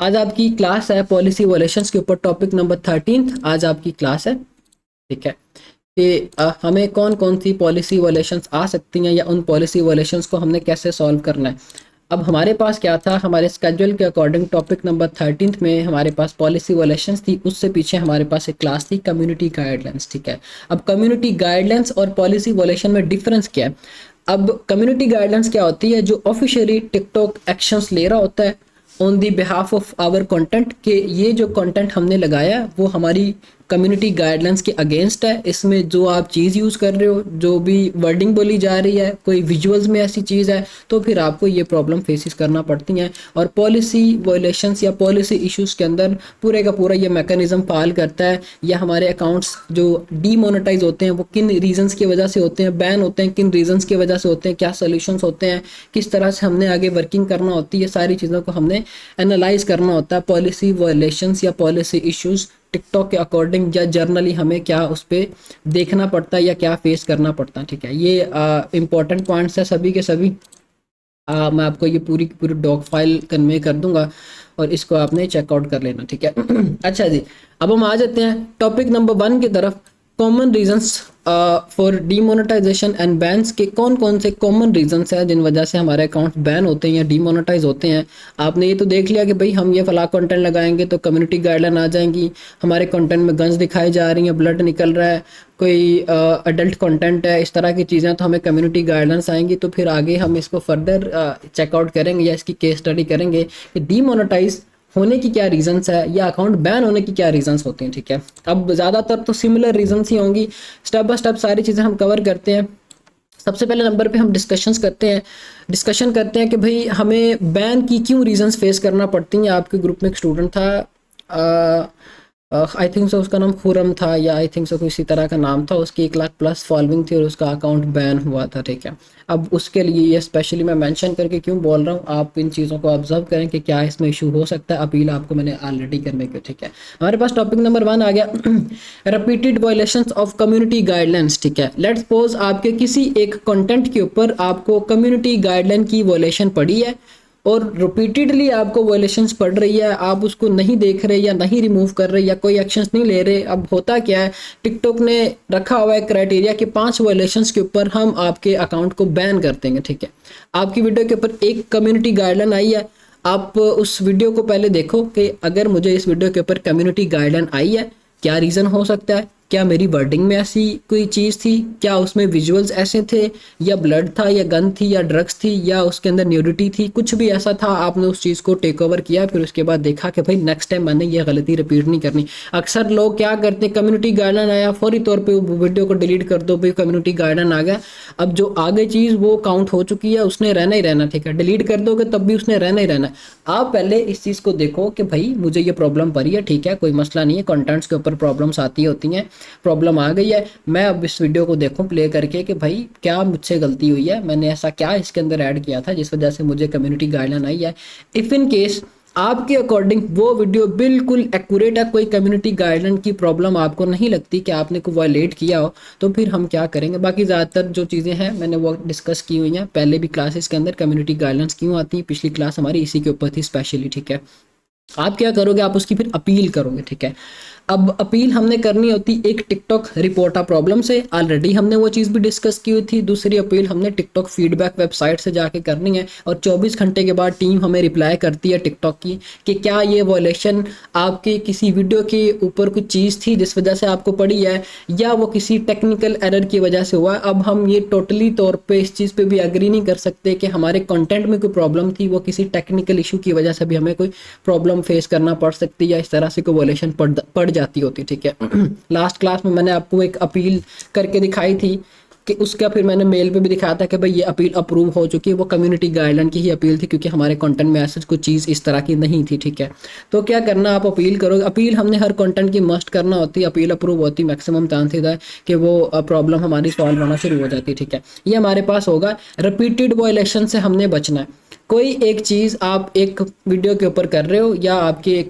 आज आपकी क्लास है पॉलिसी वॉयलेशंस के ऊपर, टॉपिक नंबर 13 आज आपकी क्लास है। ठीक है कि हमें कौन कौन सी पॉलिसी वॉयलेशंस आ सकती हैं या उन पॉलिसी वॉयलेशंस को हमने कैसे सॉल्व करना है। अब हमारे पास क्या था, हमारे स्केड्यूल के अकॉर्डिंग टॉपिक नंबर 13 में हमारे पास पॉलिसी वॉयलेशंस थी, उससे पीछे हमारे पास एक क्लास थी कम्युनिटी गाइडलाइंस। ठीक है, अब कम्युनिटी गाइडलाइंस और पॉलिसी वॉयलेशन में डिफरेंस क्या है। अब कम्युनिटी गाइडलाइंस क्या होती है, जो ऑफिशियली टिकटॉक एक्शंस ले रहा होता है on the behalf of our content, के ये जो कंटेंट हमने लगाया वो हमारी कम्युनिटी गाइडलाइंस के अगेंस्ट है। इसमें जो आप चीज़ यूज़ कर रहे हो, जो भी वर्डिंग बोली जा रही है, कोई विजुअल्स में ऐसी चीज़ है, तो फिर आपको ये प्रॉब्लम फेसिस करना पड़ती हैं। और पॉलिसी वायलेशंस या पॉलिसी इश्यूज़ के अंदर पूरे का पूरा ये मैकेनिज्म फाल करता है, या हमारे अकाउंट्स जो डीमोनेटाइज होते हैं वो किन रीजंस की वजह से होते हैं, बैन होते हैं किन रीजंस की वजह से होते हैं, क्या सोल्यूशंस होते हैं, किस तरह से हमने आगे वर्किंग करना होती है, सारी चीज़ों को हमने एनालाइज करना होता है। पॉलिसी वायलेशंस या पॉलिसी इश्यूज़ टिकटॉक के अकॉर्डिंग या जर्नली हमें क्या उस पर देखना पड़ता है या क्या फेस करना पड़ता है। ठीक है, ये इंपॉर्टेंट पॉइंट्स है सभी के सभी। मैं आपको ये पूरी की पूरी डॉक फाइल कन्वे कर दूंगा और इसको आपने चेकआउट कर लेना। ठीक है अच्छा जी, अब हम आ जाते हैं टॉपिक नंबर 1 की तरफ। Common reasons for demonetization and bans के कौन कौन से कॉमन रीजंस हैं जिन वजह से हमारे अकाउंट्स बैन होते हैं या डीमोनेटाइज होते हैं। आपने ये तो देख लिया कि भाई हम ये फला कंटेंट लगाएंगे तो कम्युनिटी गाइडलाइन आ जाएंगी, हमारे कंटेंट में गन्स दिखाई जा रही हैं, ब्लड निकल रहा है, कोई अडल्ट कंटेंट है, इस तरह की चीज़ें, तो हमें कम्युनिटी गाइडलाइंस आएंगी। तो फिर आगे हम इसको फर्दर चेकआउट करेंगे या इसकी केस स्टडी करेंगे कि डीमोनेटाइज होने की क्या रीजंस है या अकाउंट बैन होने की क्या रीजंस होती हैं। ठीक है, अब ज़्यादातर तो सिमिलर रीजंस ही होंगी, स्टेप बाय स्टेप सारी चीज़ें हम कवर करते हैं। सबसे पहले नंबर पे हम डिस्कशन करते हैं कि भाई हमें बैन की क्यों रीजंस फेस करना पड़ती हैं। आपके ग्रुप में एक स्टूडेंट था, आई थिंक सो उसका नाम खुरम था, या आई थिंक सो किसी तरह का नाम था, उसकी 1 लाख+ फॉलोइंग थी और उसका अकाउंट बैन हुआ था। ठीक है, अब उसके लिए ये स्पेशली मैं मेंशन करके क्यों बोल रहा हूँ, आप इन चीज़ों को ऑब्जर्व करें कि क्या इसमें इशू हो सकता है। अपील आपको मैंने ऑलरेडी करने की। ठीक है, हमारे पास टॉपिक नंबर 1 आ गया repeated violations of community guidelines. ठीक है, लेट्स सपोज आपके किसी एक कंटेंट के ऊपर आपको कम्युनिटी गाइडलाइन की वायलेशन पड़ी है और रिपीटेडली आपको वायलेशंस पड़ रही है, आप उसको नहीं देख रहे या नहीं रिमूव कर रहे या कोई एक्शंस नहीं ले रहे। अब होता क्या है, टिकटॉक ने रखा हुआ है क्राइटेरिया कि 5 वायलेशंस के ऊपर हम आपके अकाउंट को बैन कर देंगे। ठीक है, आपकी वीडियो के ऊपर एक कम्युनिटी गाइडलाइन आई है, आप उस वीडियो को पहले देखो कि अगर मुझे इस वीडियो के ऊपर कम्युनिटी गाइडलाइन आई है, क्या रीज़न हो सकता है, क्या मेरी वर्डिंग में ऐसी कोई चीज़ थी, क्या उसमें विजुअल्स ऐसे थे, या ब्लड था, या गन थी, या ड्रग्स थी, या उसके अंदर न्यूडिटी थी, कुछ भी ऐसा था, आपने उस चीज़ को टेक ओवर किया, फिर उसके बाद देखा कि भाई नेक्स्ट टाइम मैंने ये गलती रिपीट नहीं करनी। अक्सर लोग क्या करते हैं, कम्युनिटी गाइडलाइन आया फौरी तौर पर वीडियो को डिलीट कर दो, भाई कम्युनिटी गाइडलाइन आ गया, अब जो आगे चीज़ वो काउंट हो चुकी है, उसने रहना ही रहना। ठीक है, डिलीट कर दोगे तब भी उसने रहना ही रहना। आप पहले इस चीज़ को देखो कि भाई मुझे ये प्रॉब्लम पड़ी है, ठीक है, कोई मसला नहीं है, कंटेंट्स के ऊपर प्रॉब्लम्स आती होती हैं, प्रॉब्लम आ गई है, मैं अब इस वीडियो को देखूं प्ले करके कि भाई क्या मुझसे गलती हुई है, मैंने ऐसा क्या इसके अंदर ऐड किया था जिस वजह से मुझे कम्युनिटी गाइडलाइन आई है। इफ़ इन केस आपके अकॉर्डिंग वो वीडियो बिल्कुल एक्यूरेट है, कोई कम्युनिटी गाइडलाइन की प्रॉब्लम आपको नहीं लगती कि आपने को वायलेट किया हो, तो फिर हम क्या करेंगे। बाकी ज़्यादातर जो चीज़ें हैं मैंने वो डिस्कस की हुई हैं पहले भी क्लासेस के अंदर, कम्युनिटी गाइडलाइंस क्यों आती है, पिछली क्लास हमारी इसी के ऊपर थी स्पेशली। ठीक है, आप क्या करोगे, आप उसकी फिर अपील करोगे। ठीक है, अब अपील हमने करनी होती एक टिकटॉक रिपोर्ट प्रॉब्लम से, ऑलरेडी हमने वो चीज़ भी डिस्कस की हुई थी। दूसरी अपील हमने टिकटॉक फीडबैक वेबसाइट से जाके करनी है और 24 घंटे के बाद टीम हमें रिप्लाई करती है टिकटॉक की कि क्या ये वायलेशन आपके किसी वीडियो के ऊपर कुछ चीज़ थी जिस वजह से आपको पड़ी है, या वो किसी टेक्निकल एरर की वजह से हुआ। अब हम ये टोटली तौर पे इस चीज़ पे भी एग्री नहीं कर सकते कि हमारे कंटेंट में कोई प्रॉब्लम थी, वो किसी टेक्निकल इशू की वजह से भी हमें कोई प्रॉब्लम फेस करना पड़ सकती है या इस तरह से कोई वायलेशन पड़ जाती होती। ठीक है, लास्ट क्लास में मैंने आपको एक अपील करके दिखाई थी कि उसका फिर मैंने मेल पे भी दिखाया था कि भाई ये अपील अप्रूव हो चुकी है, वो कम्युनिटी गाइडलाइन की ही अपील थी क्योंकि हमारे कंटेंट में ऐसा कुछ चीज़ इस तरह की नहीं थी। ठीक है, तो क्या करना, आप अपील करोगे। अपील हमने हर कंटेंट की मस्ट करना होती है, अपील अप्रूव होती, मैक्सिमम चांसेस है कि वो प्रॉब्लम हमारी सॉल्व होना शुरू हो जाती है। ठीक है, ये हमारे पास होगा। रिपीटेड वायलेशन से हमने बचना है। कोई एक चीज़ आप एक वीडियो के ऊपर कर रहे हो या आपके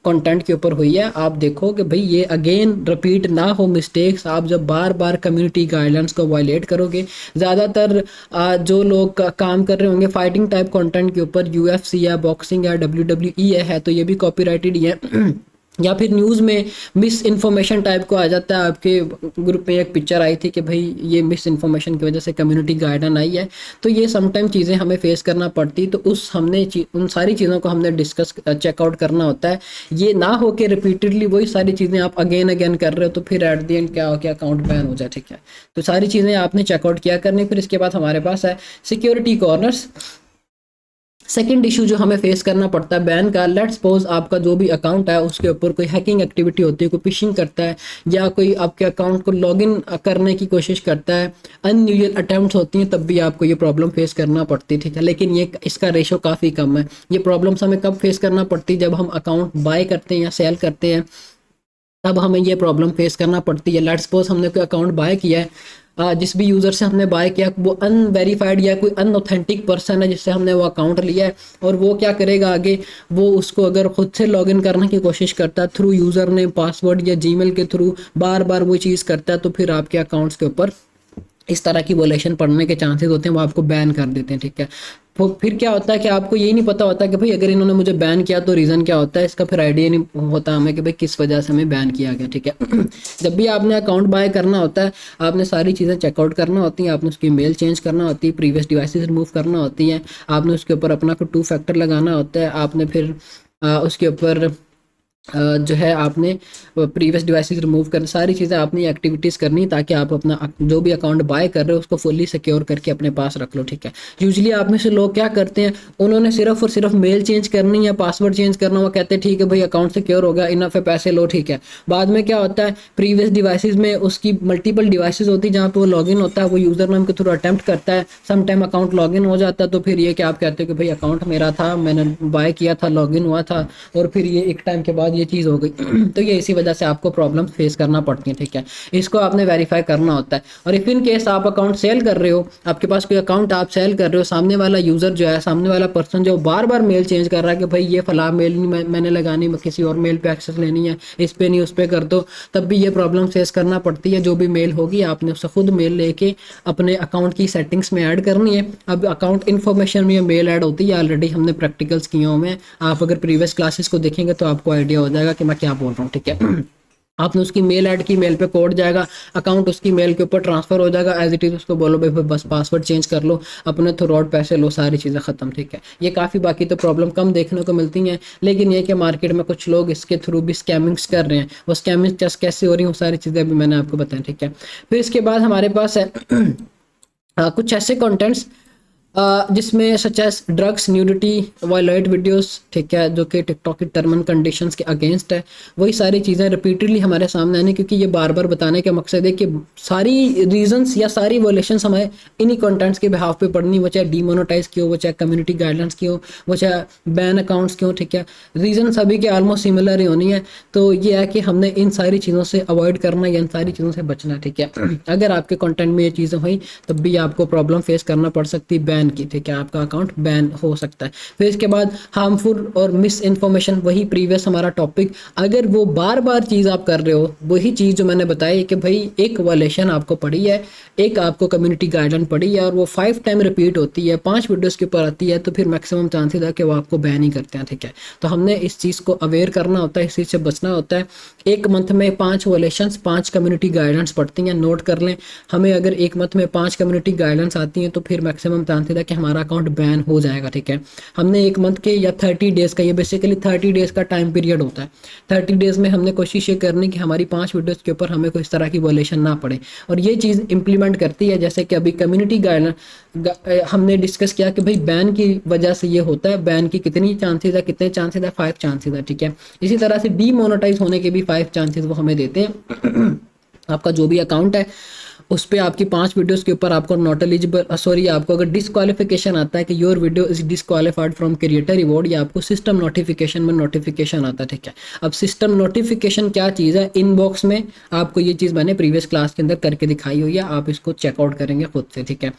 कंटेंट के ऊपर हुई है, आप देखो कि भाई ये अगेन रिपीट ना हो मिस्टेक्स। आप जब बार बार कम्युनिटी गाइडलाइंस को वायलेट करोगे, ज़्यादातर जो लोग काम कर रहे होंगे फाइटिंग टाइप कंटेंट के ऊपर, UFC या बॉक्सिंग या WWE है, तो ये भी कॉपीराइटेड ही है। या फिर न्यूज़ में मिस इन्फॉर्मेशन टाइप को आ जाता है। आपके ग्रुप में एक पिक्चर आई थी कि भाई ये मिस इन्फॉर्मेशन की वजह से कम्युनिटी गाइडलाइन आई है, तो ये समटाइम चीज़ें हमें फेस करना पड़ती, तो उन सारी चीज़ों को हमने डिस्कस चेकआउट करना होता है। ये ना हो कि रिपीटेडली वही सारी चीज़ें आप अगेन अगेन कर रहे हो, तो फिर एट द एंड क्या हो, क्या अकाउंट बैन हो जाए, ठीक है। तो सारी चीज़ें आपने चेकआउट किया करनी। फिर इसके बाद हमारे पास है सिक्योरिटी कॉर्नर्स। सेकंड इशू जो हमें फेस करना पड़ता है बैन का, लेट्स सपोज आपका जो भी अकाउंट है उसके ऊपर कोई हैकिंग एक्टिविटी होती है, कोई फिशिंग करता है, या कोई आपके अकाउंट को लॉगिन करने की कोशिश करता है, अनयूजुअल अटेम्प्ट्स होती हैं, तब भी आपको ये प्रॉब्लम फेस करना पड़ती है, ठीक है। लेकिन ये इसका रेशो काफ़ी कम है। ये प्रॉब्लम्स हमें कब फेस करना पड़ती है, जब हम अकाउंट बाय करते हैं या सेल करते हैं, तब हमें ये प्रॉब्लम फेस करना पड़ती है। लेट्स सपोज हमने कोई अकाउंट बाय किया है, जिस भी यूज़र से हमने बाय किया वो अनवेरीफाइड या कोई अनऑथेंटिक पर्सन है जिससे हमने वो अकाउंट लिया है, और वो क्या करेगा आगे, वो उसको अगर खुद से लॉगिन करने की कोशिश करता है थ्रू यूज़र नेम पासवर्ड या जीमेल के थ्रू, बार बार वो चीज़ करता है, तो फिर आपके अकाउंट्स के ऊपर इस तरह की वोलेशन पड़ने के चांसेस होते हैं, वो आपको बैन कर देते हैं, ठीक है। तो फिर क्या होता है कि आपको यही नहीं पता होता कि भाई अगर इन्होंने मुझे बैन किया तो रीज़न क्या होता है, इसका फिर आइडिया नहीं होता हमें कि भाई किस वजह से हमें बैन किया गया, ठीक है। जब भी आपने अकाउंट बाय करना होता है, आपने सारी चीज़ें चेकआउट करना होती हैं, आपने उसकी मेल चेंज करना होती है, प्रीवियस डिवाइसेस रिमूव करना होती हैं, आपने उसके ऊपर अपना कोई 2 फैक्टर लगाना होता है, आपने फिर उसके ऊपर जो है आपने प्रीवियस डिवाइसेस रिमूव कर, सारी चीज़ें आपने एक्टिविटीज़ करनी ताकि आप अपना जो भी अकाउंट बाय कर रहे हो उसको फुल्ली सिक्योर करके अपने पास रख लो, ठीक है। यूजुअली आप में से लोग क्या करते हैं, उन्होंने सिर्फ और सिर्फ मेल चेंज करनी है, पासवर्ड चेंज करना, वो कहते हैं ठीक है भाई अकाउंट सिक्योर हो गया, इनफ है, पैसे लो, ठीक है। बाद में क्या होता है, प्रीवियस डिवाइसेस में उसकी मल्टीपल डिवाइसेस होती है जहाँ पे वो लॉगिन होता है, वो यूज़र नेम के थ्रू अटैम्प्ट करता है, सम टाइम अकाउंट लॉगिन हो जाता है, तो फिर ये क्या आप कहते हो कि भाई अकाउंट मेरा था, मैंने बाय किया था, लॉगिन हुआ था, और फिर ये एक टाइम के बाद ये चीज़ हो गई। तो ये इसी वजह से आपको प्रॉब्लम फेस करना पड़ती है, ठीक है। इसको आपने वेरीफाई करना होता है। और इफ़ इन केस आप अकाउंट सेल कर रहे हो, आपके पास कोई अकाउंट आप सेल कर रहे हो, सामने वाला यूज़र जो है, सामने वाला पर्सन जो बार बार मेल चेंज कर रहा है कि भाई ये फला मेल नहीं मैंने लगानी, किसी और मेल पे एक्सेस लेनी है, इस पे नहीं उस पे कर दो, तब भी ये प्रॉब्लम फेस करना पड़ती है। जो भी मेल होगी आपने उससे खुद मेल लेके अपने अकाउंट की सेटिंग्स में ऐड करनी है। अब अकाउंट इन्फॉर्मेशन में मेल ऐड होती है, ऑलरेडी हमने प्रैक्टिकल्स किए हुए हैं, आप अगर प्रीवियस क्लासेस को देखेंगे तो आपको आइडिया हो जाएगा कि मैं क्या बोल रहा हूँ, ठीक है। आपने उसकी मेल ऐड की, मेल पे कोड जाएगा, अकाउंट उसकी मेल के ऊपर ट्रांसफर हो जाएगा, एज इट इज़ उसको बोलो भाई बस पासवर्ड चेंज कर लो, अपने थ्रू आउट पैसे लो, सारी चीज़ें ख़त्म, ठीक है। ये काफ़ी बाकी तो प्रॉब्लम कम देखने को मिलती हैं, लेकिन ये कि मार्केट में कुछ लोग इसके थ्रू भी स्कैमिंग्स कर रहे हैं, वो स्कैमिंग्स कैसे हो रही हैं वो सारी चीज़ें अभी मैंने आपको बताया, ठीक है। फिर इसके बाद हमारे पास है कुछ ऐसे कंटेंट्स जिसमें such as drugs, nudity, violent videos, ठीक है, जो कि टिकटॉक की टर्म एंड कंडीशंस के अगेंस्ट है, वही सारी चीज़ें रिपीटेडली हमारे सामने आने, क्योंकि ये बार बार बताने का मकसद है कि सारी रीजंस या सारी वोलेशंस हमें इन्हीं कंटेंट्स के बिहाफ पे पढ़नी, वो चाहे डीमोनेटाइज की हो, वो चाहे कम्युनिटी गाइडलाइंस की हो, वो चाहे बैन अकाउंट्स की हो, ठीक है। रीज़न सभी के ऑलमोस्ट सिमिलर ही होनी है। तो ये है कि हमने इन सारी चीज़ों से अवॉइड करना या इन सारी चीज़ों से बचना, ठीक है। अगर आपके कंटेंट में ये चीज़ें हुई तब भी आपको प्रॉब्लम फेस करना पड़ सकती है बैन की, ठीक है, आपका अकाउंट बैन हो सकता है। फिर इसके बाद हार्मफुल और मिस इन्फॉर्मेशन, वही प्रीवियस हमारा टॉपिक, अगर वो बार बार चीज़ आप कर रहे हो, वही चीज़ जो मैंने बताई कि भाई एक वायलेशन आपको पड़ी है, एक आपको कम्युनिटी गाइडलाइन पड़ी है, और वो 5 टाइम रिपीट होती है, 5 वीडियोस के ऊपर आती है, तो फिर मैक्सिमम चांसेस है कि वो आपको बैन ही करते हैं, ठीक है। तो हमने इस चीज़ को अवेयर करना होता है, इस चीज़ से बचना होता है। एक मंथ में 5 वायलेशंस, 5 कम्युनिटी गाइडलाइंस पड़ती हैं, नोट कर लें। हमें अगर एक मंथ में 5 कम्युनिटी गाइडलाइंस आती हैं तो फिर मैक्सिमम चांसेस है कि हमारा अकाउंट बैन हो जाएगा, ठीक है। हमने एक मंथ के या 30 डेज़ का, ये बेसिकली 30 डेज़ का टाइम पीरियड होता है। 30 डेज़ में हमने कोशिश ये करनी कि हमारी 5 वीडियोज़ के ऊपर हमें कोई इस तरह की वायलेशन ना पड़े, और ये चीज़ इंप्लीमेंट करती है। जैसे कि अभी कम्युनिटी गाइडलाइन हमने डिस्कस किया कि भाई बैन की वजह से ये होता है, बैन की कितनी चांसेस है, कितने चांसेस है, 5 चांसेस है, ठीक है। इसी तरह से डीमोनेटाइज होने के भी 5 चांसेस वो हमें देते हैं। आपका जो भी अकाउंट है उस पर आपकी 5 वीडियोस के ऊपर आपको नॉट एलिजिबल, सॉरी, आपको अगर डिस्क्वालिफिकेशन आता है कि your video is disqualified from creator reward, या आपको सिस्टम नोटिफिकेशन में नोटिफिकेशन आता है, ठीक है। अब सिस्टम नोटिफिकेशन क्या चीज़ है, इनबॉक्स में आपको ये चीज़ मैंने प्रीवियस क्लास के अंदर करके दिखाई हुई है, आप इसको चेकआउट करेंगे खुद से, ठीक है।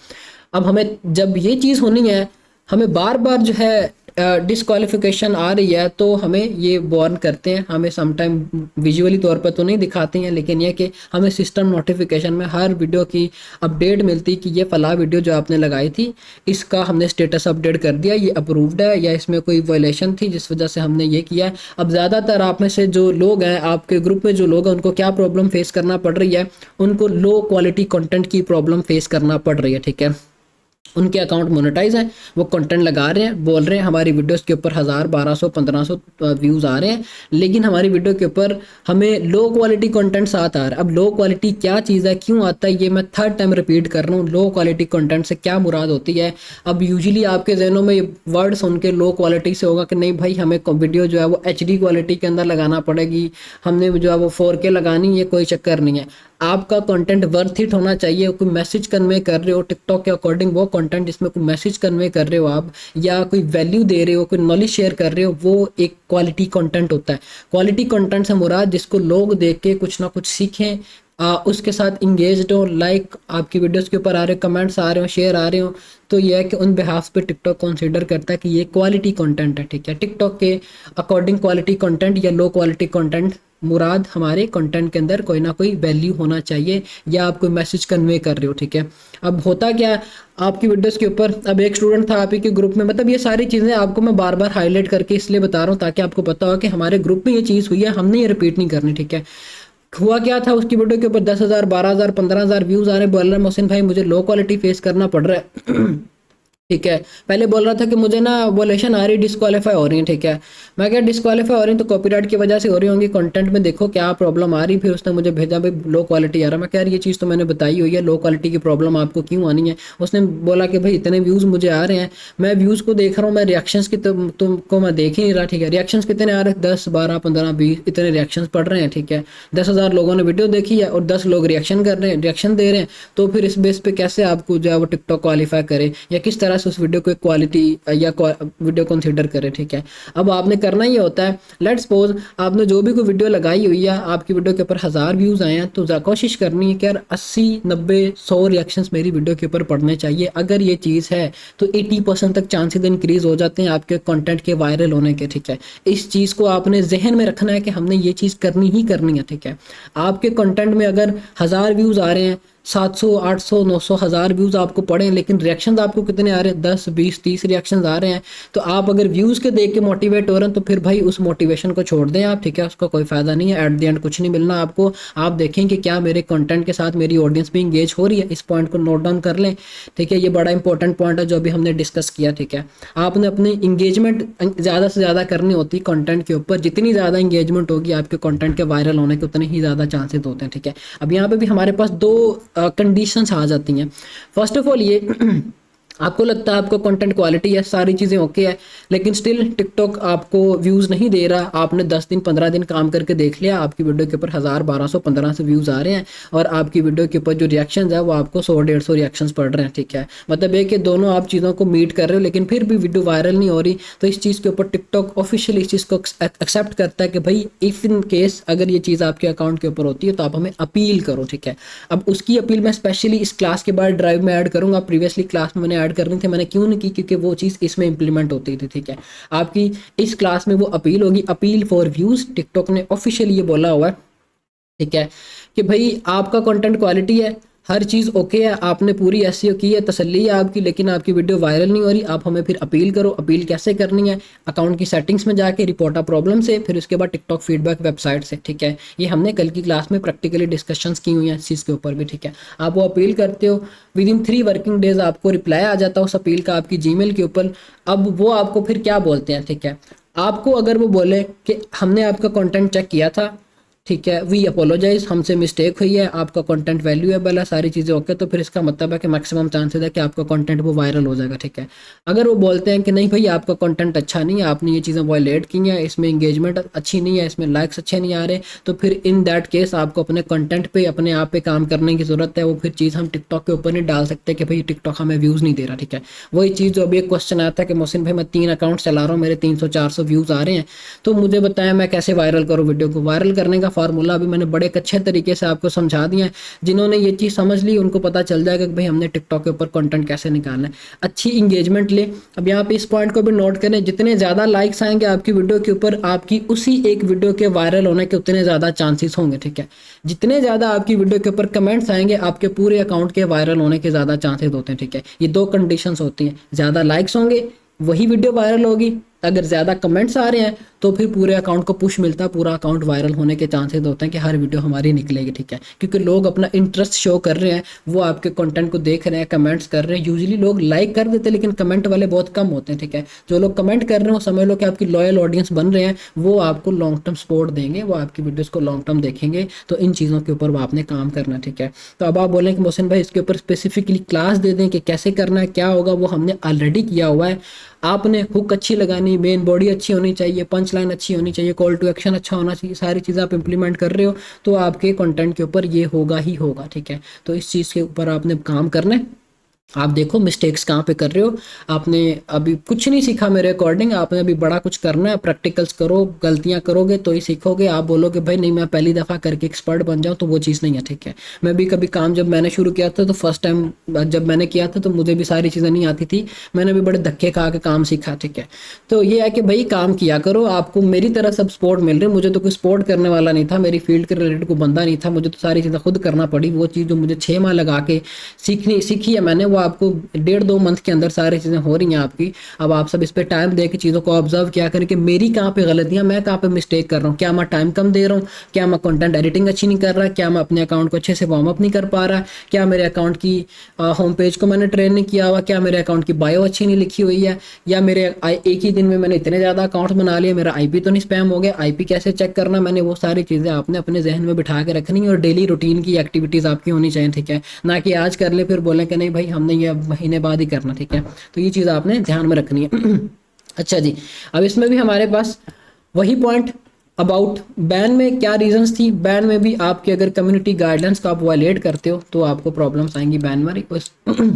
अब हमें जब ये चीज़ होनी है, हमें बार बार जो है डिस्क्वालिफिकेशन आ रही है तो हमें ये वार्न करते हैं, हमें समटाइम विजुअली तौर पर तो नहीं दिखाती हैं, लेकिन ये कि हमें सिस्टम नोटिफिकेशन में हर वीडियो की अपडेट मिलती कि ये फला वीडियो जो आपने लगाई थी इसका हमने स्टेटस अपडेट कर दिया, ये अप्रूव्ड है, या इसमें कोई वायलेशन थी जिस वजह से हमने ये किया है। अब ज़्यादातर आप में से जो लोग हैं, आपके ग्रुप में जो लोग हैं, उनको क्या प्रॉब्लम फेस करना पड़ रही है, उनको लो क्वालिटी कंटेंट की प्रॉब्लम फेस करना पड़ रही है। ठीक है, उनके अकाउंट मोनेटाइज हैं, वो कंटेंट लगा रहे हैं, बोल रहे हैं हमारी वीडियोस के ऊपर 1000 1200 1500 व्यूज़ आ रहे हैं, लेकिन हमारी वीडियो के ऊपर हमें लो क्वालिटी कंटेंट साथ आ रहा है। अब लो क्वालिटी क्या चीज़ है, क्यों आता है, ये मैं थर्ड टाइम रिपीट कर रहा हूँ। लो क्वालिटी कंटेंट से क्या मुराद होती है? अब यूजुअली आपके जहनों में वर्ड सुन के लो क्वालिटी से होगा कि नहीं भाई हमें वीडियो जो है वो HD क्वालिटी के अंदर लगाना पड़ेगी, हमने जो है वो 4K लगानी, ये कोई चक्कर नहीं है। आपका कंटेंट वर्थ इट होना चाहिए। कोई मैसेज कन्वे कर रहे हो टिकटॉक के अकॉर्डिंग, वो कंटेंट जिसमें कोई मैसेज कन्वे कर रहे हो आप, या कोई वैल्यू दे रहे हो, कोई नॉलेज शेयर कर रहे हो, वो एक क्वालिटी कंटेंट होता है। क्वालिटी कंटेंट से मुराद जिसको लोग देख के कुछ ना कुछ सीखें, उसके साथ इंगेज्ड हो, लाइक आपकी वीडियोस के ऊपर आ रहे हो, कमेंट्स आ रहे हो, शेयर आ रहे हो, तो यह है कि उन बिहाफ पे टिकटॉक कंसीडर करता है कि ये क्वालिटी कंटेंट है। ठीक है, टिकटॉक के अकॉर्डिंग क्वालिटी कंटेंट या लो क्वालिटी कंटेंट मुराद हमारे कंटेंट के अंदर कोई ना कोई वैल्यू होना चाहिए, या आप कोई मैसेज कन्वे कर रहे हो। ठीक है, अब होता क्या है आपकी वीडियोस के ऊपर, अब एक स्टूडेंट था आप ही के ग्रुप में, मतलब ये सारी चीज़ें आपको मैं बार बार हाईलाइट करके इसलिए बता रहा हूँ ताकि आपको पता हो कि हमारे ग्रुप में ये चीज़ हुई है, हमने ये रिपीट नहीं करनी। ठीक है, हुआ क्या था, उसकी वीडियो के ऊपर 10,000 12,000 15,000 व्यूज़ आ रहे, बोल रहा है मोहसिन भाई मुझे लो क्वालिटी फेस करना पड़ रहा है। ठीक है, पहले बोल रहा था कि मुझे ना वोलेशन आ रही, डिस्क्वालीफाई हो रही है। ठीक है, मैं क्या डिस्क्वालीफाई हो रही है तो कॉपीराइट की वजह से हो रही होंगी, कंटेंट में देखो क्या प्रॉब्लम आ रही। फिर उसने मुझे भेजा भाई लो क्वालिटी आ रहा। मैं कह रही ये चीज़ तो मैंने बताई हुई है, लो क्वालिटी की प्रॉब्लम आपको क्यों आनी है। उसने बोला कि भाई इतने व्यूज़ मुझे आ रहे हैं, मैं व्यूज़ को देख रहा हूँ, मैं रिएक्शंस की तुमको मैं देख ही नहीं रहा। ठीक है, रिएक्शंस कितने आ रहे हैं, 10 12 15 20 इतने रिएक्शंस पड़ रहे हैं। ठीक है, 10,000 लोगों ने वीडियो देखी है और 10 लोग रिएक्शन कर रहे हैं, रिएक्शन दे रहे हैं, तो फिर इस बेस पे कैसे आपको जो है वो टिकटॉक क्वालिफाई करे, या किस तरह से उस वीडियो को क्वालिटी या वीडियो कंसीडर करे। ठीक है, अब आपने करना ही होता है, लेट्स सपोज आपने जो भी कोई वीडियो लगाई हुई है, आपकी वीडियो के ऊपर 1000 व्यूज़ आए हैं, तो कोशिश करनी है कि यार 80 90 100 रिएक्शंस मेरी वीडियो के ऊपर पड़ने चाहिए। अगर ये चीज़ है तो 80% तक चांसेस इंक्रीज हो जाते हैं आपके कंटेंट के वायरल होने के। ठीक है, इस चीज़ को आपने जहन में रखना है कि हमने ये चीज़ करनी ही करनी है। ठीक है, आपके कंटेंट में अगर 1000 व्यूज़ आ रहे हैं, 700 800 900 1000 व्यूज़ आपको पड़े, लेकिन रिएक्शंस आपको कितने आ रहे हैं, 10 20 30 रिएक्शंस आ रहे हैं, तो आप अगर व्यूज़ के देख के मोटिवेट हो रहे हैं तो फिर भाई उस मोटिवेशन को छोड़ दें आप। ठीक है, उसका कोई फ़ायदा नहीं है, एट द एंड कुछ नहीं मिलना आपको। आप देखें कि क्या मेरे कंटेंट के साथ मेरी ऑडियंस भी इंगेज हो रही है, इस पॉइंट को नोट डाउन कर लें। ठीक है, ये बड़ा इंपॉर्टेंट पॉइंट है जो अभी हमने डिस्कस किया। ठीक है, आपने अपनी इंगेजमेंट ज़्यादा से ज़्यादा करनी होती है कंटेंट के ऊपर, जितनी ज़्यादा इंगेजमेंट होगी आपके कंटेंट के वायरल होने के उतने ही ज़्यादा चांसेस होते हैं। ठीक है, अब यहाँ पे भी हमारे पास दो कंडीशंस आ जाती हैं। फर्स्ट ऑफ ऑल ये आपको लगता है आपका कंटेंट क्वालिटी है, सारी चीज़ें ओके है, लेकिन स्टिल टिकटॉक आपको व्यूज़ नहीं दे रहा। आपने 10 दिन 15 दिन काम करके देख लिया, आपकी वीडियो के ऊपर 1000 1200 1500 व्यूज़ आ रहे हैं, और आपकी वीडियो के ऊपर जो रिएक्शंस है वो आपको 100 150 रिएक्शंस पड़ रहे हैं। ठीक है, मतलब ये कि दोनों आप चीज़ों को मीट कर रहे हो, लेकिन फिर भी वीडियो वायरल नहीं हो रही, तो इस चीज़ के ऊपर टिकटॉक ऑफिशियली इस चीज़ को एक्सेप्ट करता है कि भाई इफ़ इन केस अगर ये चीज़ आपके अकाउंट के ऊपर होती है तो आप हमें अपील करो। ठीक है, अब उसकी अपील मैं स्पेशली इस क्लास के बाद ड्राइव में ऐड करूँगा। प्रीवियसली क्लास में मैंने ऐड करनी थी, मैंने क्यों नहीं की, क्योंकि वो चीज़ इसमें इंप्लीमेंट होती थी। ठीक है, आपकी इस क्लास में वो अपील होगी, अपील फॉर व्यूज़। टिकटॉक ने ऑफिशियली ये बोला हुआ है। ठीक है, कि भाई आपका कंटेंट क्वालिटी है, हर चीज़ ओके है, आपने पूरी एसईओ की है, तसल्ली है आपकी, लेकिन आपकी वीडियो वायरल नहीं हो रही, आप हमें फिर अपील करो। अपील कैसे करनी है, अकाउंट की सेटिंग्स में जाके रिपोर्ट अ प्रॉब्लम से, फिर उसके बाद टिकटॉक फीडबैक वेबसाइट से। ठीक है, ये हमने कल की क्लास में प्रैक्टिकली डिस्कशंस की हुई हैं इस चीज़ के ऊपर भी। ठीक है, आप वो अपील करते हो, विद इन 3 वर्किंग डेज आपको रिप्लाई आ जाता है उस अपील का आपकी जीमेल के ऊपर। अब वो आपको फिर क्या बोलते हैं, ठीक है, आपको अगर वो बोले कि हमने आपका कंटेंट चेक किया था, ठीक है, वी अपोलोजाइज, हमसे मिस्टेक हुई है, आपका कंटेंट वैल्यूएबल है, सारी चीज़ें ओके, तो फिर इसका मतलब है कि मैक्सिमम चांसेस है कि आपका कंटेंट वो वायरल हो जाएगा। ठीक है, अगर वो बोलते हैं कि नहीं भाई आपका कंटेंट अच्छा नहीं है, आपने ये चीज़ें वायलेट की हैं, इसमें इंगेजमेंट अच्छी नहीं है, इसमें लाइक्स अच्छे नहीं आ रहे, तो फिर इन दैट केस आपको अपने कंटेंट पे अपने आप पे काम करने की ज़रूरत है। वो फिर चीज़ हम टिकटॉक के ऊपर नहीं डाल सकते कि भाई टिकटॉक हमें व्यूज़ नहीं दे रहा। ठीक है, वही चीज़ जो अभी एक क्वेश्चन आया था कि मोहसिन भाई मैं 3 अकाउंट चला रहा हूँ, मेरे 300 400 व्यूज़ आ रहे हैं, तो मुझे बताया मैं कैसे वायरल करूँ वीडियो को। वायरल करने का फार्मूला अभी मैंने बड़े एक अच्छे तरीके से आपको समझा दिया है। जिन्होंने ये चीज़ समझ ली उनको पता चल जाएगा कि भाई हमने टिकटॉक के ऊपर कंटेंट कैसे निकालना है, अच्छी इंगेजमेंट ले। अब यहाँ पे इस पॉइंट को भी नोट करें, जितने ज़्यादा लाइक्स आएंगे आपकी वीडियो के ऊपर, आपकी उसी एक वीडियो के वायरल होने के उतने ज़्यादा चांसेस होंगे, ठीक है। जितने ज़्यादा आपकी वीडियो के ऊपर कमेंट्स आएंगे आपके पूरे अकाउंट के वायरल होने के ज़्यादा चांसेस होते हैं, ठीक है। ये दो कंडीशंस होती हैं, ज़्यादा लाइक्स होंगे वही वीडियो वायरल होगी, अगर ज़्यादा कमेंट्स आ रहे हैं तो फिर पूरे अकाउंट को पुश मिलता है, पूरा अकाउंट वायरल होने के चांसेस होते हैं कि हर वीडियो हमारी निकलेगी, ठीक है। क्योंकि लोग अपना इंटरेस्ट शो कर रहे हैं, वो आपके कंटेंट को देख रहे हैं, कमेंट्स कर रहे हैं। यूजुअली लोग लाइक कर देते हैं लेकिन कमेंट वाले बहुत कम होते हैं, ठीक है। जो लोग कमेंट कर रहे हैं वो समझ लो कि आपकी लॉयल ऑडियंस बन रहे हैं, वो आपको लॉन्ग टर्म सपोर्ट देंगे, वो आपकी वीडियोज़ को लॉन्ग टर्म देखेंगे। तो इन चीज़ों के ऊपर आपने काम करना, ठीक है। तो अब आप बोलें कि मोहसिन भाई इसके ऊपर स्पेसिफिकली क्लास दे दें कि कैसे करना है, क्या होगा, वो हमने ऑलरेडी किया हुआ है। आपने हुक अच्छी लगानी, मेन बॉडी अच्छी होनी चाहिए, पंच लाइन अच्छी होनी चाहिए, कॉल टू एक्शन अच्छा होना चाहिए, सारी चीज़ें आप इंप्लीमेंट कर रहे हो तो आपके कंटेंट के ऊपर ये होगा ही होगा, ठीक है। तो इस चीज़ के ऊपर आपने काम करना है। आप देखो मिस्टेक्स कहाँ पे कर रहे हो, आपने अभी कुछ नहीं सीखा मेरे अकॉर्डिंग, आपने अभी बड़ा कुछ करना है, प्रैक्टिकल्स करो, गलतियाँ करोगे तो ही सीखोगे। आप बोलोगे भाई नहीं मैं पहली दफ़ा करके एक्सपर्ट बन जाऊँ, तो वो चीज़ नहीं है, ठीक है। मैं भी कभी काम जब मैंने शुरू किया था तो फर्स्ट टाइम जब मैंने किया था तो मुझे भी सारी चीज़ें नहीं आती थी, मैंने भी बड़े धक्के खा के काम सीखा, ठीक है। तो ये है कि भाई काम किया करो, आपको मेरी तरह सब सपोर्ट मिल रहे, मुझे तो कोई सपोर्ट करने वाला नहीं था, मेरी फील्ड के रिलेटेड कोई बंदा नहीं था, मुझे तो सारी चीज़ें खुद करना पड़ी। वो चीज़ जो मुझे 6 माह लगा के सीखी है मैंने, वो आपको 1.5-2 मंथ के अंदर सारी चीज़ें हो रही हैं आपकी। अब आप सब इस पे टाइम दे के चीज़ों को ऑब्जर्व किया करें कि मेरी कहाँ पे गलतियाँ, मैं कहाँ पे मिस्टेक कर रहा हूँ, क्या मैं टाइम कम दे रहा हूँ, क्या मैं कंटेंट एडिटिंग अच्छी नहीं कर रहा, क्या मैं अपने अकाउंट को अच्छे से वार्म अप नहीं कर पा रहा, क्या मेरे अकाउंट की होम पेज को मैंने ट्रेन नहीं किया हुआ, क्या मेरे अकाउंट की बायो अच्छी नहीं लिखी हुई है, या मेरे एक ही दिन में मैंने इतने ज़्यादा अकाउंट बना लिए, मेरा IP तो नहीं स्पैम हो गया, IP कैसे चेक करना, मैंने वो सारी चीज़ें आपने अपने जहन में बिठा के रखनी है। और डेली रूटीन की एक्टिविटीज़ आपकी होनी चाहिए, ठीक है। ना कि आज कर ले फिर बोलें कि नहीं भाई हमने ये महीने बाद ही करना, ठीक है। तो ये चीज़ आपने ध्यान में रखनी है। अच्छा जी, अब इसमें भी हमारे पास वही पॉइंट अबाउट बैन में क्या रीजंस थी। बैन में भी आपके अगर कम्युनिटी गाइडलाइंस का आप वायलेट करते हो तो आपको प्रॉब्लम्स आएंगी बैन में।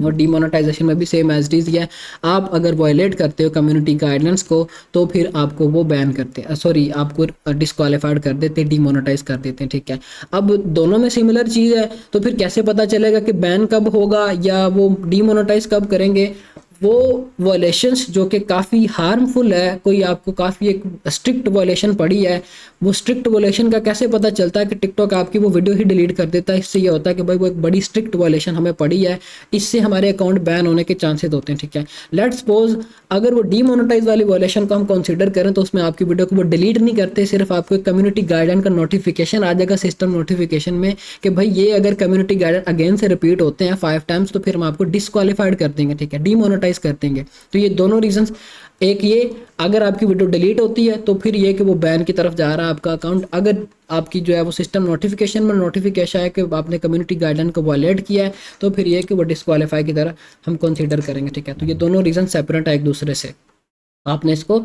और डीमोनेटाइजेशन में भी सेम एज इट इज है, आप अगर वायलेट करते हो कम्युनिटी गाइडलाइंस को तो फिर आपको वो बैन करते हैं, सॉरी आपको डिस्क्वालीफाइड कर देते, डीमोनेटाइज कर देते हैं, ठीक है। अब दोनों में सिमिलर चीज़ है तो फिर कैसे पता चलेगा कि बैन कब होगा या वो डीमोनेटाइज कब करेंगे। वो वॉयलेशंस जो कि काफ़ी हार्मफुल है, कोई आपको काफ़ी एक स्ट्रिक्ट वॉयलेशन पड़ी है, वो स्ट्रिक्ट वॉयलेशन का कैसे पता चलता है कि टिकटॉक आपकी वो वीडियो ही डिलीट कर देता है। इससे ये होता है कि भाई वो एक बड़ी स्ट्रिक्ट वॉयलेशन हमें पड़ी है, इससे हमारे अकाउंट बैन होने के चांसेस होते हैं, ठीक है। लेट्स सपोज अगर वो डीमोनेटाइज वाली वॉयलेशन को हम कंसिडर करें तो उसमें आपकी वीडियो को वो डिलीट नहीं करते, सिर्फ आपको एक कम्युनिटी गाइडलाइन का नोटिफिकेशन आ जाएगा सिस्टम नोटिफिकेशन में कि भाई ये अगर कम्युनिटी गाइडलाइन अगेन से रिपीट होते हैं 5 टाइम्स तो फिर हम आपको डिस्क्वालीफाइड कर देंगे, ठीक है, डीमोनेटाइज कर देंगे। तो ये दोनों रीजंस, एक ये अगर आपकी वीडियो डिलीट होती है तो फिर ये कि वो बैन की तरफ जा रहा है आपका अकाउंट, अगर आपकी जो है वो सिस्टम नोटिफिकेशन में नोटिफिकेशन है कि आपने कम्युनिटी गाइडलाइन को वायलेट किया है तो फिर ये कि वो डिस्क्वालीफाई की तरह हम कंसीडर करेंगे, ठीक है। तो ये दोनों रीजन सेपरेट है एक दूसरे से, आपने इसको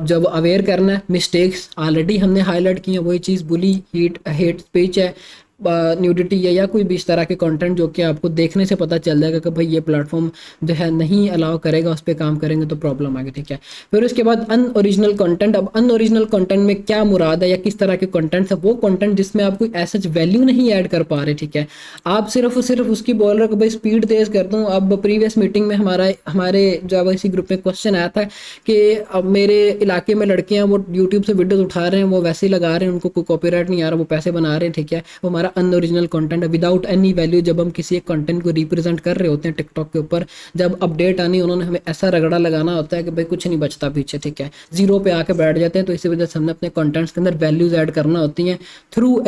जब अवेयर करना है। मिस्टेक्स ऑलरेडी हमने हाईलाइट की हैं, वही चीज़ बुली, हेट स्पीच है, न्यूडिटी है, या कोई भी इस तरह के कंटेंट जो कि आपको देखने से पता चल जाएगा कि भाई ये प्लेटफॉर्म जो है नहीं अलाउ करेगा, उस पर काम करेंगे तो प्रॉब्लम आएगी, ठीक है। फिर उसके बाद अनओरिजिनल कंटेंट। अब अनओरिजिनल कंटेंट में क्या मुराद है या किस तरह के कंटेंट है, वो कंटेंट जिसमें आप कोई ऐसा वैल्यू नहीं ऐड कर पा रहे, ठीक है। आप सिर्फ उसकी बोल रहे हो कि भाई स्पीड तेज कर दूँ। अब प्रीवियस मीटिंग में हमारे जो इसी ग्रुप में क्वेश्चन आया था कि अब मेरे इलाके में लड़के हैं वो यूट्यूब से वीडियोज उठा रहे हैं, वो वैसे ही लगा रहे हैं, उनको कोई कॉपीराइट नहीं आ रहा, वो पैसे बना रहे हैं, ठीक है। वो हमारा अनओरिजिनल कंटेंट है विदाउट एनी वैल्यू। जब हम किसी एक कंटेंट को रिप्रेजेंट कर रहे होते हैं टिकटॉक के ऊपर, जब अपडेट आनी उन्होंने हमें ऐसा रगड़ा लगाना होता है कि भाई कुछ नहीं बचता पीछे, ठीक है, जीरो पे आके बैठ जाते हैं। तो इसी वजह से हमने अपने कंटेंट्स के अंदर वैल्यूज ऐड करना होती हैं थ्रू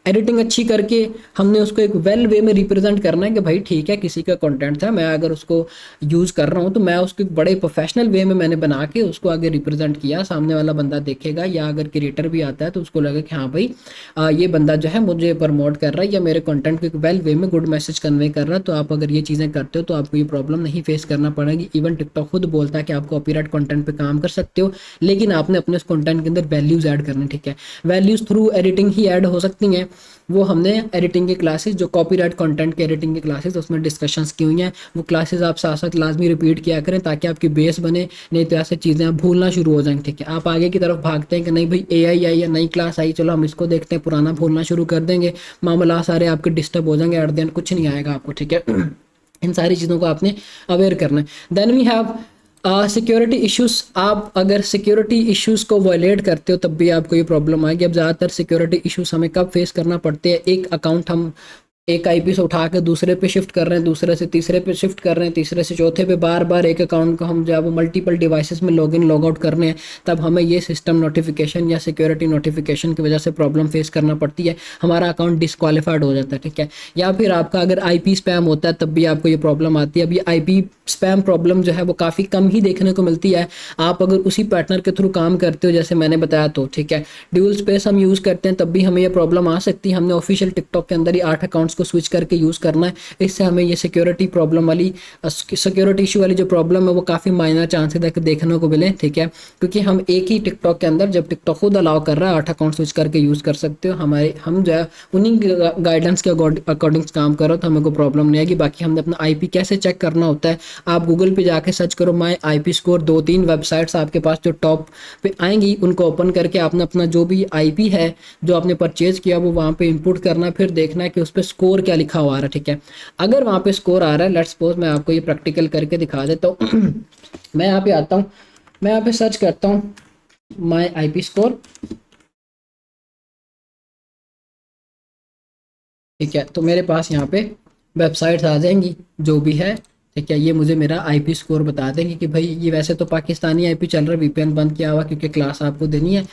एडिटिंग अच्छी करके हमने उसको एक वेल वे में रिप्रेजेंट करना है कि भाई ठीक है किसी का कंटेंट था, मैं अगर उसको यूज़ कर रहा हूँ तो मैं उसको बड़े प्रोफेशनल वे में मैंने बना के उसको आगे रिप्रेजेंट किया, सामने वाला बंदा देखेगा या अगर क्रिएटर भी आता है तो उसको लगे कि हाँ भाई ये बंदा जो है मुझे प्रमोट कर रहा है या मेरे कंटेंट को एक वेल वे में गुड मैसेज कन्वे कर रहा है। तो आप अगर ये चीज़ें करते हो तो आपको ये प्रॉब्लम नहीं फेस करना पड़ेगी। इवन टिकटॉक खुद बोलता है कि आप कॉपीराइट कंटेंट पे काम कर सकते हो, लेकिन आपने अपने उस कंटेंट के अंदर वैल्यूज ऐड करनी, ठीक है। वैल्यूज थ्रू एडिटिंग ही ऐड हो सकती हैं। वो हमने एडिटिंग की क्लासेस, जो कॉपीराइट कंटेंट के एडिटिंग की क्लासेस, उसमें डिस्कशंस की हुई हैं। वो क्लासेस आप साथ साथ लाजमी रिपीट किया करें ताकि आपकी बेस बने, नहीं तो ऐसे चीज़ें आप भूलना शुरू हो जाएंगे। ठीक है, आप आगे की तरफ भागते हैं कि नहीं भाई AI आई या नई क्लास आई, चलो हम इसको देखते हैं, पुराना भूलना शुरू कर देंगे, मामला सारे आपके डिस्टर्ब हो जाएंगे, एट द एंड कुछ नहीं आएगा आपको। ठीक है, इन सारी चीज़ों को आपने अवेयर करना है। Then we have security issues. आप अगर सिक्योरिटी इश्यूज को वायलेट करते हो तब भी आपको ये प्रॉब्लम आएगी। अब ज़्यादातर सिक्योरिटी इश्यूज हमें कब फेस करना पड़ते हैं, एक अकाउंट हम एक IP से उठा के दूसरे पे शिफ्ट कर रहे हैं, दूसरे से तीसरे पे शिफ्ट कर रहे हैं, तीसरे से चौथे पे, बार बार एक अकाउंट को हम जब वो मल्टीपल डिवाइसेस में लॉग इन लॉग आउट कर रहे हैं, तब हमें ये सिस्टम नोटिफिकेशन या सिक्योरिटी नोटिफिकेशन की वजह से प्रॉब्लम फेस करना पड़ती है, हमारा अकाउंट डिसक्वालीफाइड हो जाता है। ठीक है, या फिर आपका अगर IP स्पैम होता है तब भी आपको ये प्रॉब्लम आती है। अब ये IP स्पैम प्रॉब्लम जो है वो काफ़ी कम ही देखने को मिलती है, आप अगर उसी पार्टनर के थ्रू काम करते हो जैसे मैंने बताया तो। ठीक है, ड्यूल स्पेस हम यूज़ करते हैं तब भी हमें ये प्रॉब्लम आ सकती है। हमने ऑफिशियल टिकटॉक के अंदर ही 8 अकाउंट्स को स्विच करके यूज़ करना है, इससे हमें ये सिक्योरिटी प्रॉब्लम वाली सिक्योरिटी इशू वाली जो प्रॉब्लम है वो काफ़ी माइनर चांसेस है कि देखने को मिले। ठीक है, क्योंकि हम एक ही टिकटॉक के अंदर, जब टिकटॉक खुद अलाउ कर रहा है 8 अकाउंट स्विच करके यूज़ कर सकते हो, हम जो है उन्हीं गाइडेंस के अकॉर्डिंग काम करो तो हमें कोई प्रॉब्लम नहीं आएगी। बाकी हमने अपना IP कैसे चेक करना होता है, आप गूगल पे जाके सर्च करो माई IP स्कोर, 2-3 वेबसाइट्स आपके पास जो टॉप पे आएंगी, उनको ओपन करके आपने अपना जो भी IP है जो आपने परचेज किया वो वहाँ पे इनपुट करना है, फिर देखना है कि उस पर स्कोर क्या लिखा हुआ आ रहा है। ठीक है, अगर वहाँ पे स्कोर आ रहा है, लेट्स सपोज मैं आपको ये प्रैक्टिकल करके दिखा देता हूँ। मैं यहाँ पे आता हूँ, मैं यहाँ पे सर्च करता हूँ माई IP स्कोर। ठीक है, तो मेरे पास यहाँ पे वेबसाइट्स आ जाएंगी जो भी है। ठीक है, ये मुझे मेरा IP स्कोर बता देंगे कि भाई ये वैसे तो पाकिस्तानी IP चल रहा है, VPN बंद किया हुआ क्योंकि क्लास आपको देनी है।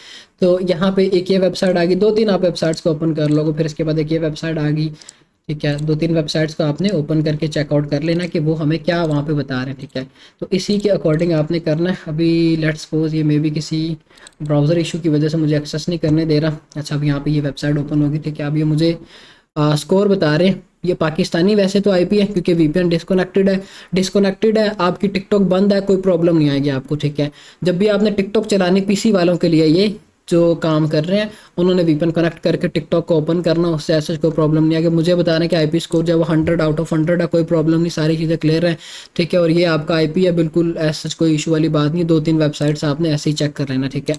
तो यहाँ पे एक ये वेबसाइट आ गई, 2-3 आप वेबसाइट्स को ओपन कर लोगे, फिर इसके बाद एक ये वेबसाइट आ गई। ठीक है, 2-3 वेबसाइट्स को आपने ओपन करके चेकआउट कर लेना कि वो हमें क्या वहाँ पे बता रहे हैं। ठीक है, तो इसी के अकॉर्डिंग आपने करना है। अभी लेट्स सपोज ये मे बी किसी ब्राउज़र इशू की वजह से मुझे एक्सेस नहीं करने दे रहा। अच्छा, अब यहाँ पे ये वेबसाइट ओपन होगी। ठीक है, अब ये मुझे स्कोर बता रहे हैं, ये पाकिस्तानी वैसे तो IP है क्योंकि VPN डिस्कनेक्टेड है, आपकी टिकटॉक बंद है, कोई प्रॉब्लम नहीं आएगी आपको। ठीक है, जब भी आपने टिकटॉक चलाने, PC वालों के लिए ये जो काम कर रहे हैं उन्होंने VPN कनेक्ट करके टिकटॉक को ओपन करना, उससे ऐसा कोई प्रॉब्लम नहीं आएगी। मुझे बता रहे हैं कि IP स्कोर जो है वो 100 आउट ऑफ 100 है, कोई प्रॉब्लम नहीं, सारी चीज़ें क्लियर है। ठीक है, और ये आपका IP है, बिल्कुल ऐसा कोई इशू वाली बात नहीं। 2-3 वेबसाइट्स आपने ऐसे ही चेक कर लेना। ठीक है,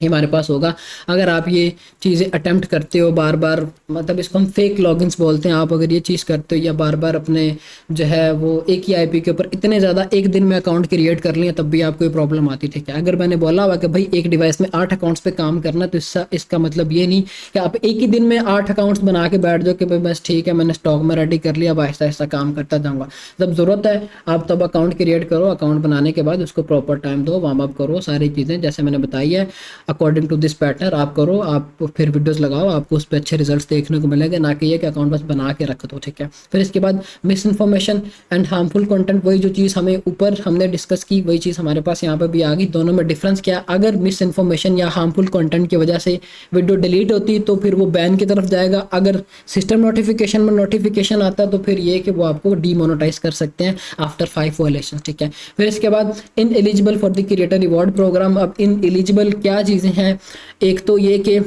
ये हमारे पास होगा। अगर आप ये चीज़ें अटेम्प्ट करते हो बार बार, मतलब इसको हम फेक लॉगिन्स बोलते हैं, आप अगर ये चीज़ करते हो या बार बार अपने जो है वो एक ही IP के ऊपर इतने ज़्यादा एक दिन में अकाउंट क्रिएट कर लिए तब भी आपको ये प्रॉब्लम आती। ठीक है, अगर मैंने बोला हुआ कि भाई एक डिवाइस में 8 अकाउंट्स पे काम करना, तो इसका मतलब ये नहीं कि आप एक ही दिन में 8 अकाउंट्स बना के बैठ जाओ कि भाई बस ठीक है मैंने स्टॉक में रेडी कर लिया, अब आहिस्ता आहिस्ता काम करता जाऊँगा। जब ज़रूरत है आप तब अकाउंट क्रिएट करो, अकाउंट बनाने के बाद उसको प्रॉपर टाइम दो, वार्म अप करो, सारी चीज़ें जैसे मैंने बताई है अकॉर्डिंग टू दिस पैटर्न आप करो, आप फिर वीडियोस लगाओ, आपको उस पर अच्छे रिजल्ट्स देखने को मिलेंगे, ना कि ये कि अकाउंट बस बना के रख दो। ठीक है, फिर इसके बाद miss information and harmful content, वही जो चीज़ हमें ऊपर हमने डिस्कस की वही चीज़ हमारे पास यहाँ पर भी आ गई। दोनों में डिफरेंस क्या है, अगर मिस इन्फॉर्मेशन या हार्मफुल कंटेंट की वजह से वीडियो डिलीट होती तो फिर वो बैन की तरफ जाएगा, अगर सिस्टम नोटिफिकेशन में नोटिफिकेशन आता तो फिर ये कि वो आपको डीमोनेटाइज कर सकते हैं आफ्टर 5 वायलेशन। ठीक है, फिर इसके बाद ineligible for the creator reward program. अब इन एलिजिबल क्या चीज़ें हैं, एक तो ये कि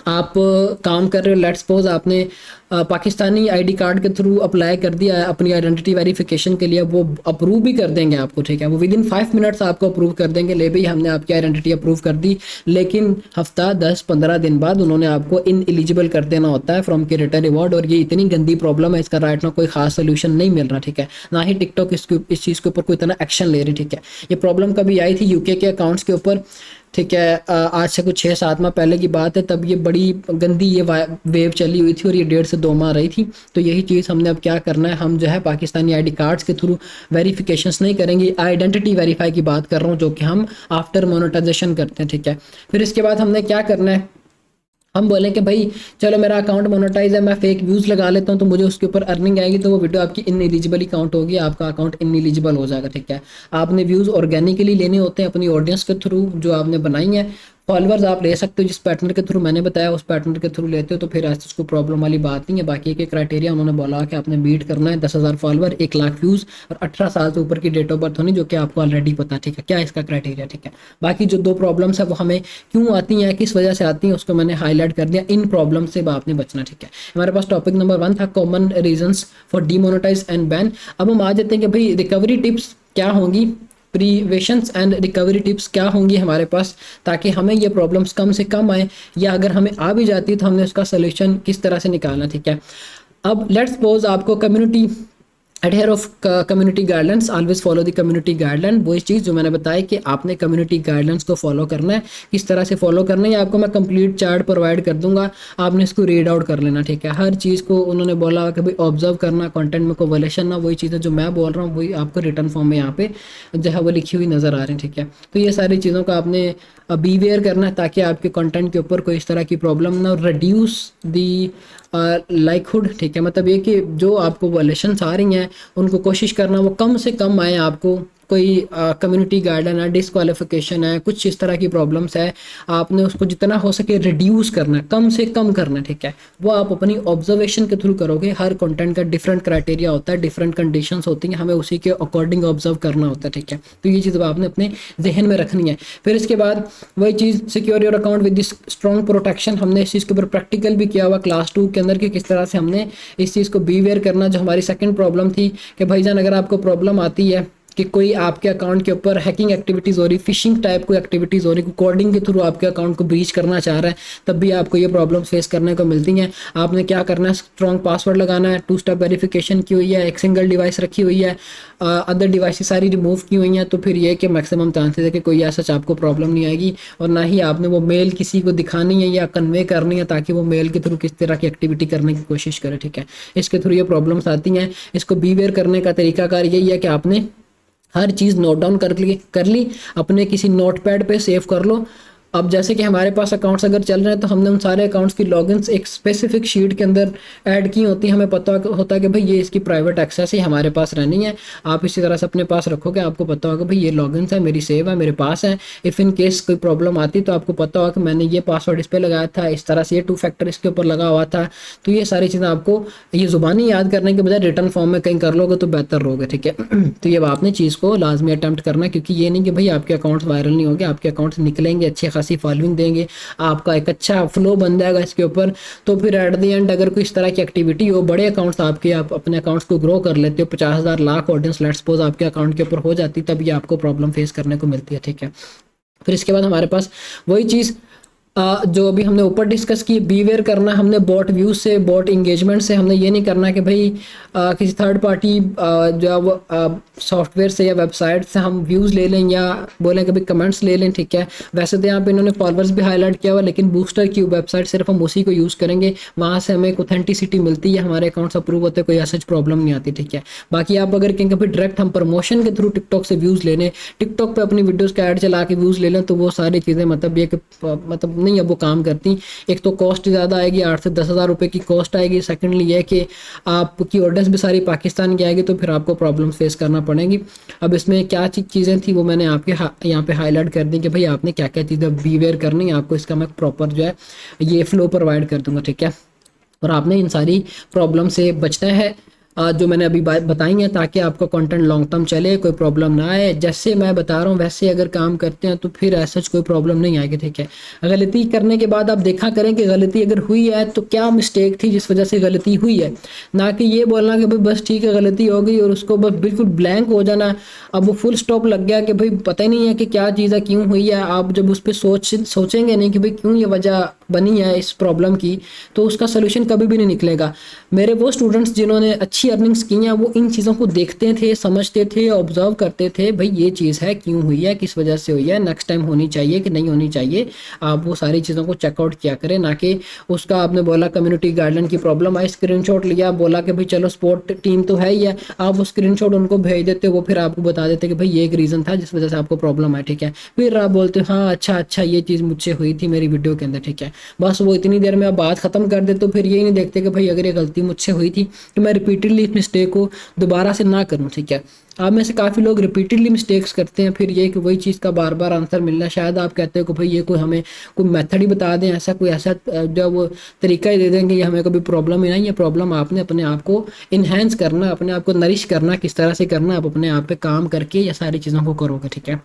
आप काम कर रहे हो, लेट्स सपोज आपने पाकिस्तानी ID कार्ड के थ्रू अप्लाई कर दिया है अपनी आइडेंटिटी वेरिफिकेशन के लिए, वो अप्रूव भी कर देंगे आपको। ठीक है, वो विद इन 5 मिनट्स आपको अप्रूव कर देंगे, ले भाई हमने आपकी आइडेंटिटी अप्रूव कर दी, लेकिन हफ्ता 10-15 दिन बाद उन्होंने आपको इन एलिजिबल कर देना होता है फ्रॉम क्रिएटर रिवॉर्ड। और ये इतनी गंदी प्रॉब्लम है, इसका राइट नाउ कोई खास सोल्यूशन नहीं मिल रहा। ठीक है, ना ही टिकटॉक इस चीज़ के ऊपर कोई इतना एक्शन ले रही। ठीक है, ये प्रॉब्लम कभी आई थी UK के अकाउंट्स के ऊपर। ठीक है, आज से कुछ 6-7 माह पहले की बात है, तब ये बड़ी गंदी ये वेव चली हुई थी और ये 1.5 से 2 माह रही थी। तो यही चीज़ हमने अब क्या करना है, हम जो है पाकिस्तानी ID कार्ड्स के थ्रू वेरिफिकेशंस नहीं करेंगे, आइडेंटिटी वेरीफाई की बात कर रहा हूँ जो कि हम आफ्टर मोनेटाइजेशन करते हैं। ठीक है, फिर इसके बाद हमने क्या करना है, हम बोलें कि भाई चलो मेरा अकाउंट मोनेटाइज है, मैं फेक व्यूज़ लगा लेता हूँ तो मुझे उसके ऊपर अर्निंग आएगी, तो वो वीडियो आपकी इन एलिजिबल काउंट होगी, आपका अकाउंट इन एलिजिबल हो जाएगा। ठीक है, आपने व्यूज़ ऑर्गेनिकली लेने होते हैं अपनी ऑडियंस के थ्रू जो आपने बनाई है, फॉलोअर्स आप ले सकते हो जिस पैटर्न के थ्रू मैंने बताया, उस पैटर्न के थ्रू लेते हो तो फिर ऐसे उसको प्रॉब्लम वाली बात नहीं है। बाकी के क्राइटेरिया उन्होंने बोला कि आपने बीट करना है 10,000 फॉलोअर, 1 लाख व्यूज़ और 18 साल से ऊपर की डेट ऑफ बर्थ होनी, जो कि आपको ऑलरेडी पता है, ठीक है, क्या इसका क्राइटेरिया, ठीक है। बाकी जो 2 प्रॉब्लम्स है वो हमें क्यों आती हैं, किस वजह से आती हैं, उसको मैंने हाईलाइट कर दिया। इन प्रॉब्लम से आपने बचना, ठीक है। हमारे पास टॉपिक नंबर 1 था common reasons for demonetise and ban. अब हम आ जाते हैं कि भाई रिकवरी टिप्स क्या होंगी, प्रिवेशंस एंड रिकवरी टिप्स क्या होंगी हमारे पास, ताकि हमें ये प्रॉब्लम्स कम से कम आए, या अगर हमें आ भी जाती है तो हमने उसका सोल्यूशन किस तरह से निकालना, ठीक है। अब लेट्स सपोज आपको community adhere of community guidelines, always follow the community guideline, वो चीज़ जो मैंने बताया कि आपने कम्युनिटी गाइडलाइंस को फॉलो करना है। किस तरह से फॉलो करना है, ये आपको मैं कंप्लीट चार्ट प्रोवाइड कर दूंगा, आपने इसको रीड आउट कर लेना, ठीक है। हर चीज़ को उन्होंने बोला कि भाई ऑब्जर्व करना, कंटेंट में कोई वैल्यूएशन ना, वही चीज़ें जो मैं बोल रहा हूँ वही आपको रिटर्न फॉर्म में यहाँ पे जो है वो लिखी हुई नज़र आ रही है, ठीक है। तो ये सारी चीज़ों का आपने बीवेयर करना है ताकि आपके कंटेंट के ऊपर कोई इस तरह की प्रॉब्लम ना, रिड्यूस दी लाइकहुड, ठीक है। मतलब ये कि जो आपको वैल्यूएशंस आ रही हैं उनको कोशिश करना वो कम से कम आए, आपको कोई कम्युनिटी गाइडलाइन है, डिस्क्वालिफिकेशन है, कुछ इस तरह की प्रॉब्लम्स है, आपने उसको जितना हो सके रिड्यूस करना है, कम से कम करना है, ठीक है। वो आप अपनी ऑब्जर्वेशन के थ्रू करोगे। हर कंटेंट का डिफरेंट क्राइटेरिया होता है, डिफरेंट कंडीशंस होती हैं, हमें उसी के अकॉर्डिंग ऑब्जर्व करना होता है, ठीक है। तो ये चीज़ आपने अपने जहन में रखनी है। फिर इसके बाद वही चीज़ secure your account with this strong protection, हमने इस चीज़ के ऊपर प्रैक्टिकल भी किया हुआ क्लास 2 के अंदर कि किस तरह से हमने इस चीज़ को बीवेयर करना। जो हमारी सेकंड प्रॉब्लम थी कि भाईजान अगर आपको प्रॉब्लम आती है कि कोई आपके अकाउंट के ऊपर हैकिंग एक्टिविटीज़ हो रही, फिशिंग टाइप कोई एक्टिविटीज़ हो रही, कोडिंग के थ्रू आपके अकाउंट को ब्रीच करना चाह रहा है, तब भी आपको ये प्रॉब्लम फेस करने को मिलती हैं। आपने क्या करना है, स्ट्रॉन्ग पासवर्ड लगाना है, 2 स्टेप वेरिफिकेशन की हुई है, एक सिंगल डिवाइस रखी हुई है, अदर डिवाइस सारी रिमूव की हुई हैं, तो फिर ये कि मैक्सिमम चांसेस है कि कोई ऐसा आपको प्रॉब्लम नहीं आएगी। और ना ही आपने वो मेल किसी को दिखानी है या कन्वे करनी है ताकि वो मेल के थ्रू किस तरह की एक्टिविटी करने की कोशिश करे, ठीक है। इसके थ्रू ये प्रॉब्लम्स आती हैं। इसको बीवेयर करने का तरीकाकार यही है कि आपने हर चीज़ नोट डाउन कर ली, अपने किसी नोट पैड पे सेव कर लो। अब जैसे कि हमारे पास अकाउंट्स अगर चल रहे हैं तो हमने उन सारे अकाउंट्स की लॉगिन्स एक स्पेसिफिक शीट के अंदर ऐड की होती है। हमें पता होता है कि भाई ये इसकी प्राइवेट एक्सेस ही हमारे पास रहनी है। आप इसी तरह से अपने पास रखोगे, आपको पता होगा भाई ये लॉगिन्स है, मेरी सेव है, मेरे पास है। इफ़ इन केस कोई प्रॉब्लम आती तो आपको पता होगा कि मैंने ये पासवर्ड इस पर लगाया था, इस तरह से ये 2 फैक्टर इसके ऊपर लगा हुआ था। तो ये सारी चीज़ें आपको ये ज़ुबानी याद करने के बजाय रिटर्न फॉर्म में कहीं कर लोगे तो बेहतर रहोगे, ठीक है। तो ये आपने चीज़ को लाजमी अटैम्प्ट करना है, क्योंकि ये नहीं कि भाई आपके अकाउंट्स वायरल नहीं होंगे, आपके अकाउंट्स निकलेंगे, अच्छी खासी फॉलोइंग देंगे, आपका एक अच्छा फ्लो बन जाएगा इसके ऊपर। तो फिर एट द एंड अगर कोई इस तरह की एक्टिविटी हो, बड़े अकाउंट्स आपके, आप अपने अकाउंट्स को ग्रो कर लेते हो, 50,000 लाख ऑडियंस लेट्स सपोज आपके अकाउंट के ऊपर हो जाती, तब ये आपको प्रॉब्लम फेस करने को मिलती है, ठीक है। फिर इसके बाद हमारे पास वही चीज़ जो अभी हमने ऊपर डिस्कस की, बीवेयर करना हमने बॉट व्यूज़ से, बॉट इंगेजमेंट से। हमने ये नहीं करना कि भाई किसी थर्ड पार्टी जो सॉफ्टवेयर से या वेबसाइट से हम व्यूज़ ले लें या बोलें कि भाई कमेंट्स ले लें, ठीक है। वैसे तो यहाँ पे इन्होंने फॉलोअर्स भी हाईलाइट किया हुआ, लेकिन बूस्टर की वेबसाइट सिर्फ हम उसी को यूज़ करेंगे, वहाँ से हमें एक ऑथेंटिसिटी मिलती है, हमारे अकाउंट्स अप्रूव होते, कोई ऐसा प्रॉब्लम नहीं आती, ठीक है। बाकी आप अगर कहेंगे भाई डायरेक्ट हम प्रमोशन के थ्रू टिकटॉक से व्यूज़ ले लें, टिकटॉक पर अपनी वीडियोज़ का ऐड चला के व्यूज़ ले लें, तो वो सारी चीज़ें मतलब ये कि मतलब नहीं अब वो काम करती। एक तो कॉस्ट ज़्यादा आएगी, 8 से 10,000 रुपये की कॉस्ट आएगी। सेकेंडली ये कि आपकी ऑडियंस भी सारी पाकिस्तान की आएगी, तो फिर आपको प्रॉब्लम फेस करना पड़ेगी। अब इसमें क्या चीज़ें थी वो मैंने आपके यहाँ पे हाईलाइट कर दी कि भाई आपने क्या क्या चीज़ें बीवेयर करनी है, आपको इसका मैं प्रॉपर जो है ये फ्लो प्रोवाइड कर दूंगा, ठीक है। और आपने इन सारी प्रॉब्लम से बचना है जो मैंने अभी बताई हैं, ताकि आपका कंटेंट लॉन्ग टर्म चले, कोई प्रॉब्लम ना आए। जैसे मैं बता रहा हूँ वैसे अगर काम करते हैं तो फिर ऐसा कोई प्रॉब्लम नहीं आएगी, ठीक है। गलती करने के बाद आप देखा करें कि गलती अगर हुई है तो क्या मिस्टेक थी जिस वजह से गलती हुई है, ना कि ये बोलना कि भाई बस ठीक है गलती हो गई और उसको बस बिल्कुल ब्लैंक हो जाना। अब वो फुल स्टॉप लग गया कि भाई पता ही नहीं है कि क्या चीज़ है, क्यों हुई है। आप जब उस पर सोचेंगे नहीं कि भाई क्यों ये वजह बनी है इस प्रॉब्लम की, तो उसका सोल्यूशन कभी भी नहीं निकलेगा। मेरे वो स्टूडेंट्स जिन्होंने अच्छी अर्निंग्स की हैं वो इन चीज़ों को देखते थे, समझते थे, ऑब्जर्व करते थे, भाई ये चीज़ है, क्यों हुई है, किस वजह से हुई है, नेक्स्ट टाइम होनी चाहिए कि नहीं होनी चाहिए। आप वो सारी चीज़ों को चेकआउट किया करें, ना कि उसका आपने बोला कम्युनिटी गाइडलाइन की प्रॉब्लम आई, स्क्रीनशॉट लिया, बोला कि भाई चलो स्पोर्ट टीम तो है ही है, आप वो स्क्रीनशॉट उनको भेज देते हो, वो फिर आपको बता देते कि भाई ये एक रीज़न था जिस वजह से आपको प्रॉब्लम आई, ठीक है। फिर आप बोलते हो हाँ अच्छा ये चीज़ मुझसे हुई थी मेरी वीडियो के अंदर, ठीक है। बस वो इतनी देर में आप बात ख़त्म कर दे, तो फिर ये नहीं देखते कि भाई अगर ये गलती मुझसे हुई थी तो मैं रिपीटेडली रिपीटेडली इस मिस्टेक को दोबारा से ना करूँ, ठीक है। आप में से काफ़ी लोग रिपीटेडली मिस्टेक्स करते हैं, फिर ये कि वही चीज़ का बार बार आंसर मिलना, शायद आप कहते हो कि भाई ये कोई हमें कोई मेथड ही बता दें, ऐसा कोई ऐसा जो वो तरीका ही दे देंगे, ये हमें कभी प्रॉब्लम ही नहीं। ये प्रॉब्लम आपने अपने आप को इन्हेंस करना, अपने आप को नरिश करना, किस तरह से करना, आप अपने आप पे काम करके ये सारी चीज़ों को करोगे, ठीक है।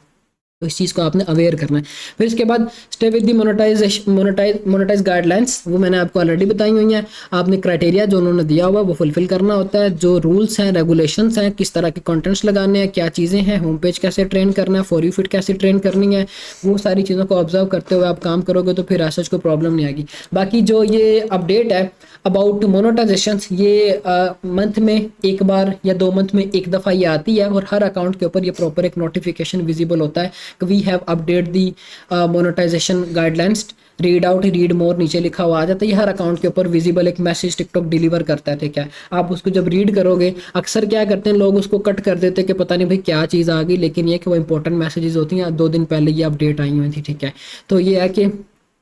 तो इस चीज़ को आपने अवेयर करना है। फिर इसके बाद stay with the monetize guidelines, वो मैंने आपको ऑलरेडी बताई हुई हैं। आपने क्राइटेरिया जो उन्होंने दिया हुआ वो फुलफिल करना होता है। जो रूल्स हैं, रेगुलेशंस हैं, किस तरह के कंटेंट्स लगाने हैं, क्या चीज़ें हैं, होम पेज कैसे ट्रेन करना है, फॉर यू फिट कैसे ट्रेन करनी है, वो सारी चीज़ों को ऑब्जर्व करते हुए आप काम करोगे तो फिर ऐसा कोई प्रॉब्लम नहीं आएगी। बाकी जो ये अपडेट है अबाउट मोनेटाइजेशन, ये मंथ में एक बार या 2 मंथ में एक दफ़ा ये आती है, और हर अकाउंट के ऊपर ये प्रॉपर एक नोटिफिकेशन विजिबल होता है कि we have update the monetization guidelines, read out, read more नीचे लिखा हुआ आ जाता है। ये हर अकाउंट के ऊपर विजिबल एक मैसेज टिकटॉक डिलीवर करता है, ठीक है। आप उसको जब रीड करोगे, अक्सर क्या करते हैं लोग, उसको कट कर देते हैं कि पता नहीं भाई क्या चीज़ आ गई, लेकिन ये कि वो इंपॉर्टेंट मैसेजेस होती हैं, 2 दिन पहले ये अपडेट आई हुई थी, ठीक है। तो ये है कि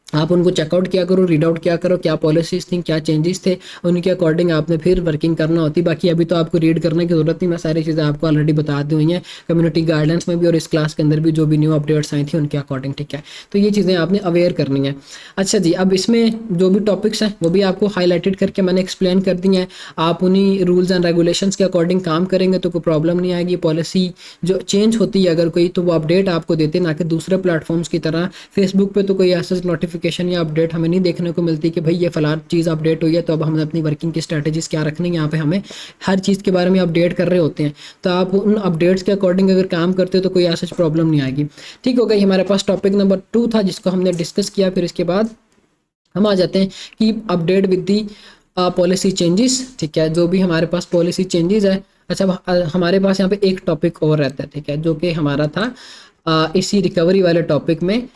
आप उनको चेकआउट किया करो, रीड आउट किया करो, क्या पॉलिसीज थी, क्या चेंजेस थे, उनके अकॉर्डिंग आपने फिर वर्किंग करना होती। बाकी अभी तो आपको रीड करने की ज़रूरत नहीं, मैं सारी चीज़ें आपको ऑलरेडी बता दी हुई हैं कम्युनिटी गाइडलाइंस में भी और इस क्लास के अंदर भी जो भी न्यू अपडेट्स आई थी उनके अकॉर्डिंग, ठीक है। तो ये चीज़ें आपने अवेयर करनी है। अच्छा जी, अब इसमें जो भी टॉपिक्स हैं वो भी आपको हाईलाइटेड करके मैंने एक्सप्लेन कर दी हैं। आप उन्हीं रूल्स एंड रेगुलेशंस के अकॉर्डिंग काम करेंगे तो कोई प्रॉब्लम नहीं आएगी। पॉलिसी जो चेंज होती है अगर कोई, तो वो अपडेट आपको देते, ना कि दूसरे प्लेटफॉर्म्स की तरह फेसबुक पे तो कोई ऐसा नोटिफिकेशन या अपडेट हमें नहीं देखने को मिलती कि भाई ये फलां चीज़ अपडेट हुई है तो अब हमने अपनी वर्किंग की स्ट्रैटेजीज क्या रखनी है। यहाँ पे हमें हर चीज़ के बारे में अपडेट कर रहे होते हैं, तो आप उन अपडेट्स के अकॉर्डिंग अगर काम करते हो तो कोई ऐसा प्रॉब्लम नहीं आएगी। ठीक हो गई, हमारे पास टॉपिक नंबर 2 था जिसको हमने डिस्कस किया। फिर इसके बाद हम आ जाते हैं कि update with the policy changes, ठीक है। जो भी हमारे पास पॉलिसी चेंजेस है, अच्छा हमारे पास यहाँ पे एक टॉपिक और रहता है, ठीक है, जो कि हमारा था इसी रिकवरी वाले टॉपिक में।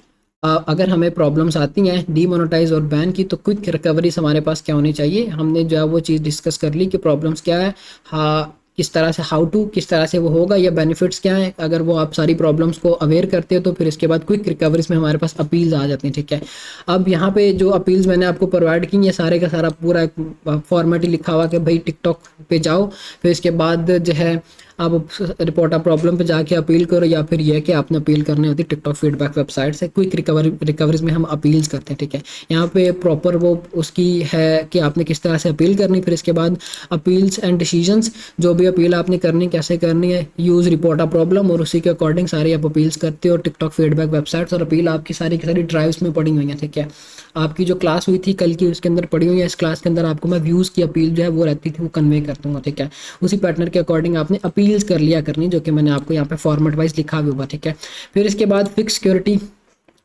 अगर हमें प्रॉब्लम्स आती हैं डीमोनेटाइज और बैन की, तो क्विक रिकवरीज हमारे पास क्या होनी चाहिए। हमने जो है वो चीज़ डिस्कस कर ली कि प्रॉब्लम्स क्या है, हाँ किस तरह से, हाउ टू किस तरह से वो होगा, या बेनिफिट्स क्या हैं। अगर वो आप सारी प्रॉब्लम्स को अवेयर करते हो तो फिर इसके बाद क्विक रिकवरीज में हमारे पास अपील्स आ जाती हैं, ठीक है। अब यहाँ पे जो अपील्स मैंने आपको प्रोवाइड की, ये सारे का सारा पूरा एक फॉर्मेट ही लिखा हुआ कि भाई टिकटॉक पे जाओ, फिर इसके बाद जो है आप रिपोर्ट ऑफ प्रॉब्लम पे जाके अपील करो, या फिर यह कि आपने अपील करनी होती है टिकटॉक फीडबैक वेबसाइट से। क्विक रिकवरीज में हम अपील्स करते हैं, ठीक है। यहाँ पे प्रॉपर वो उसकी है कि आपने किस तरह से अपील करनी। फिर इसके बाद अपील्स एंड डिसीजंस, जो भी अपील आपने करनी कैसे करनी है, यूज़ रिपोर्ट ऑफ प्रॉब्लम, और उसी के अकॉर्डिंग सारी आप अपील्स करते हो टिकटॉक फीडबैक वेबसाइट्स। और अपील आपकी सारी की सारी ड्राइव्स में पड़ी हुई हैं, ठीक है। आपकी जो क्लास हुई थी कल की उसके अंदर पड़ी हुई है। इस क्लास के अंदर आपको मैं व्यूज़ की अपील जो है वो रहती थी वो कन्वे कर दूंगा, ठीक है। उसी पैटर्न के अकॉर्डिंग आपने अपील्स कर लिया करनी, जो कि मैंने आपको यहाँ पे फॉर्मेट वाइज लिखा भी होगा, ठीक है। फिर इसके बाद फिक्स सिक्योरिटी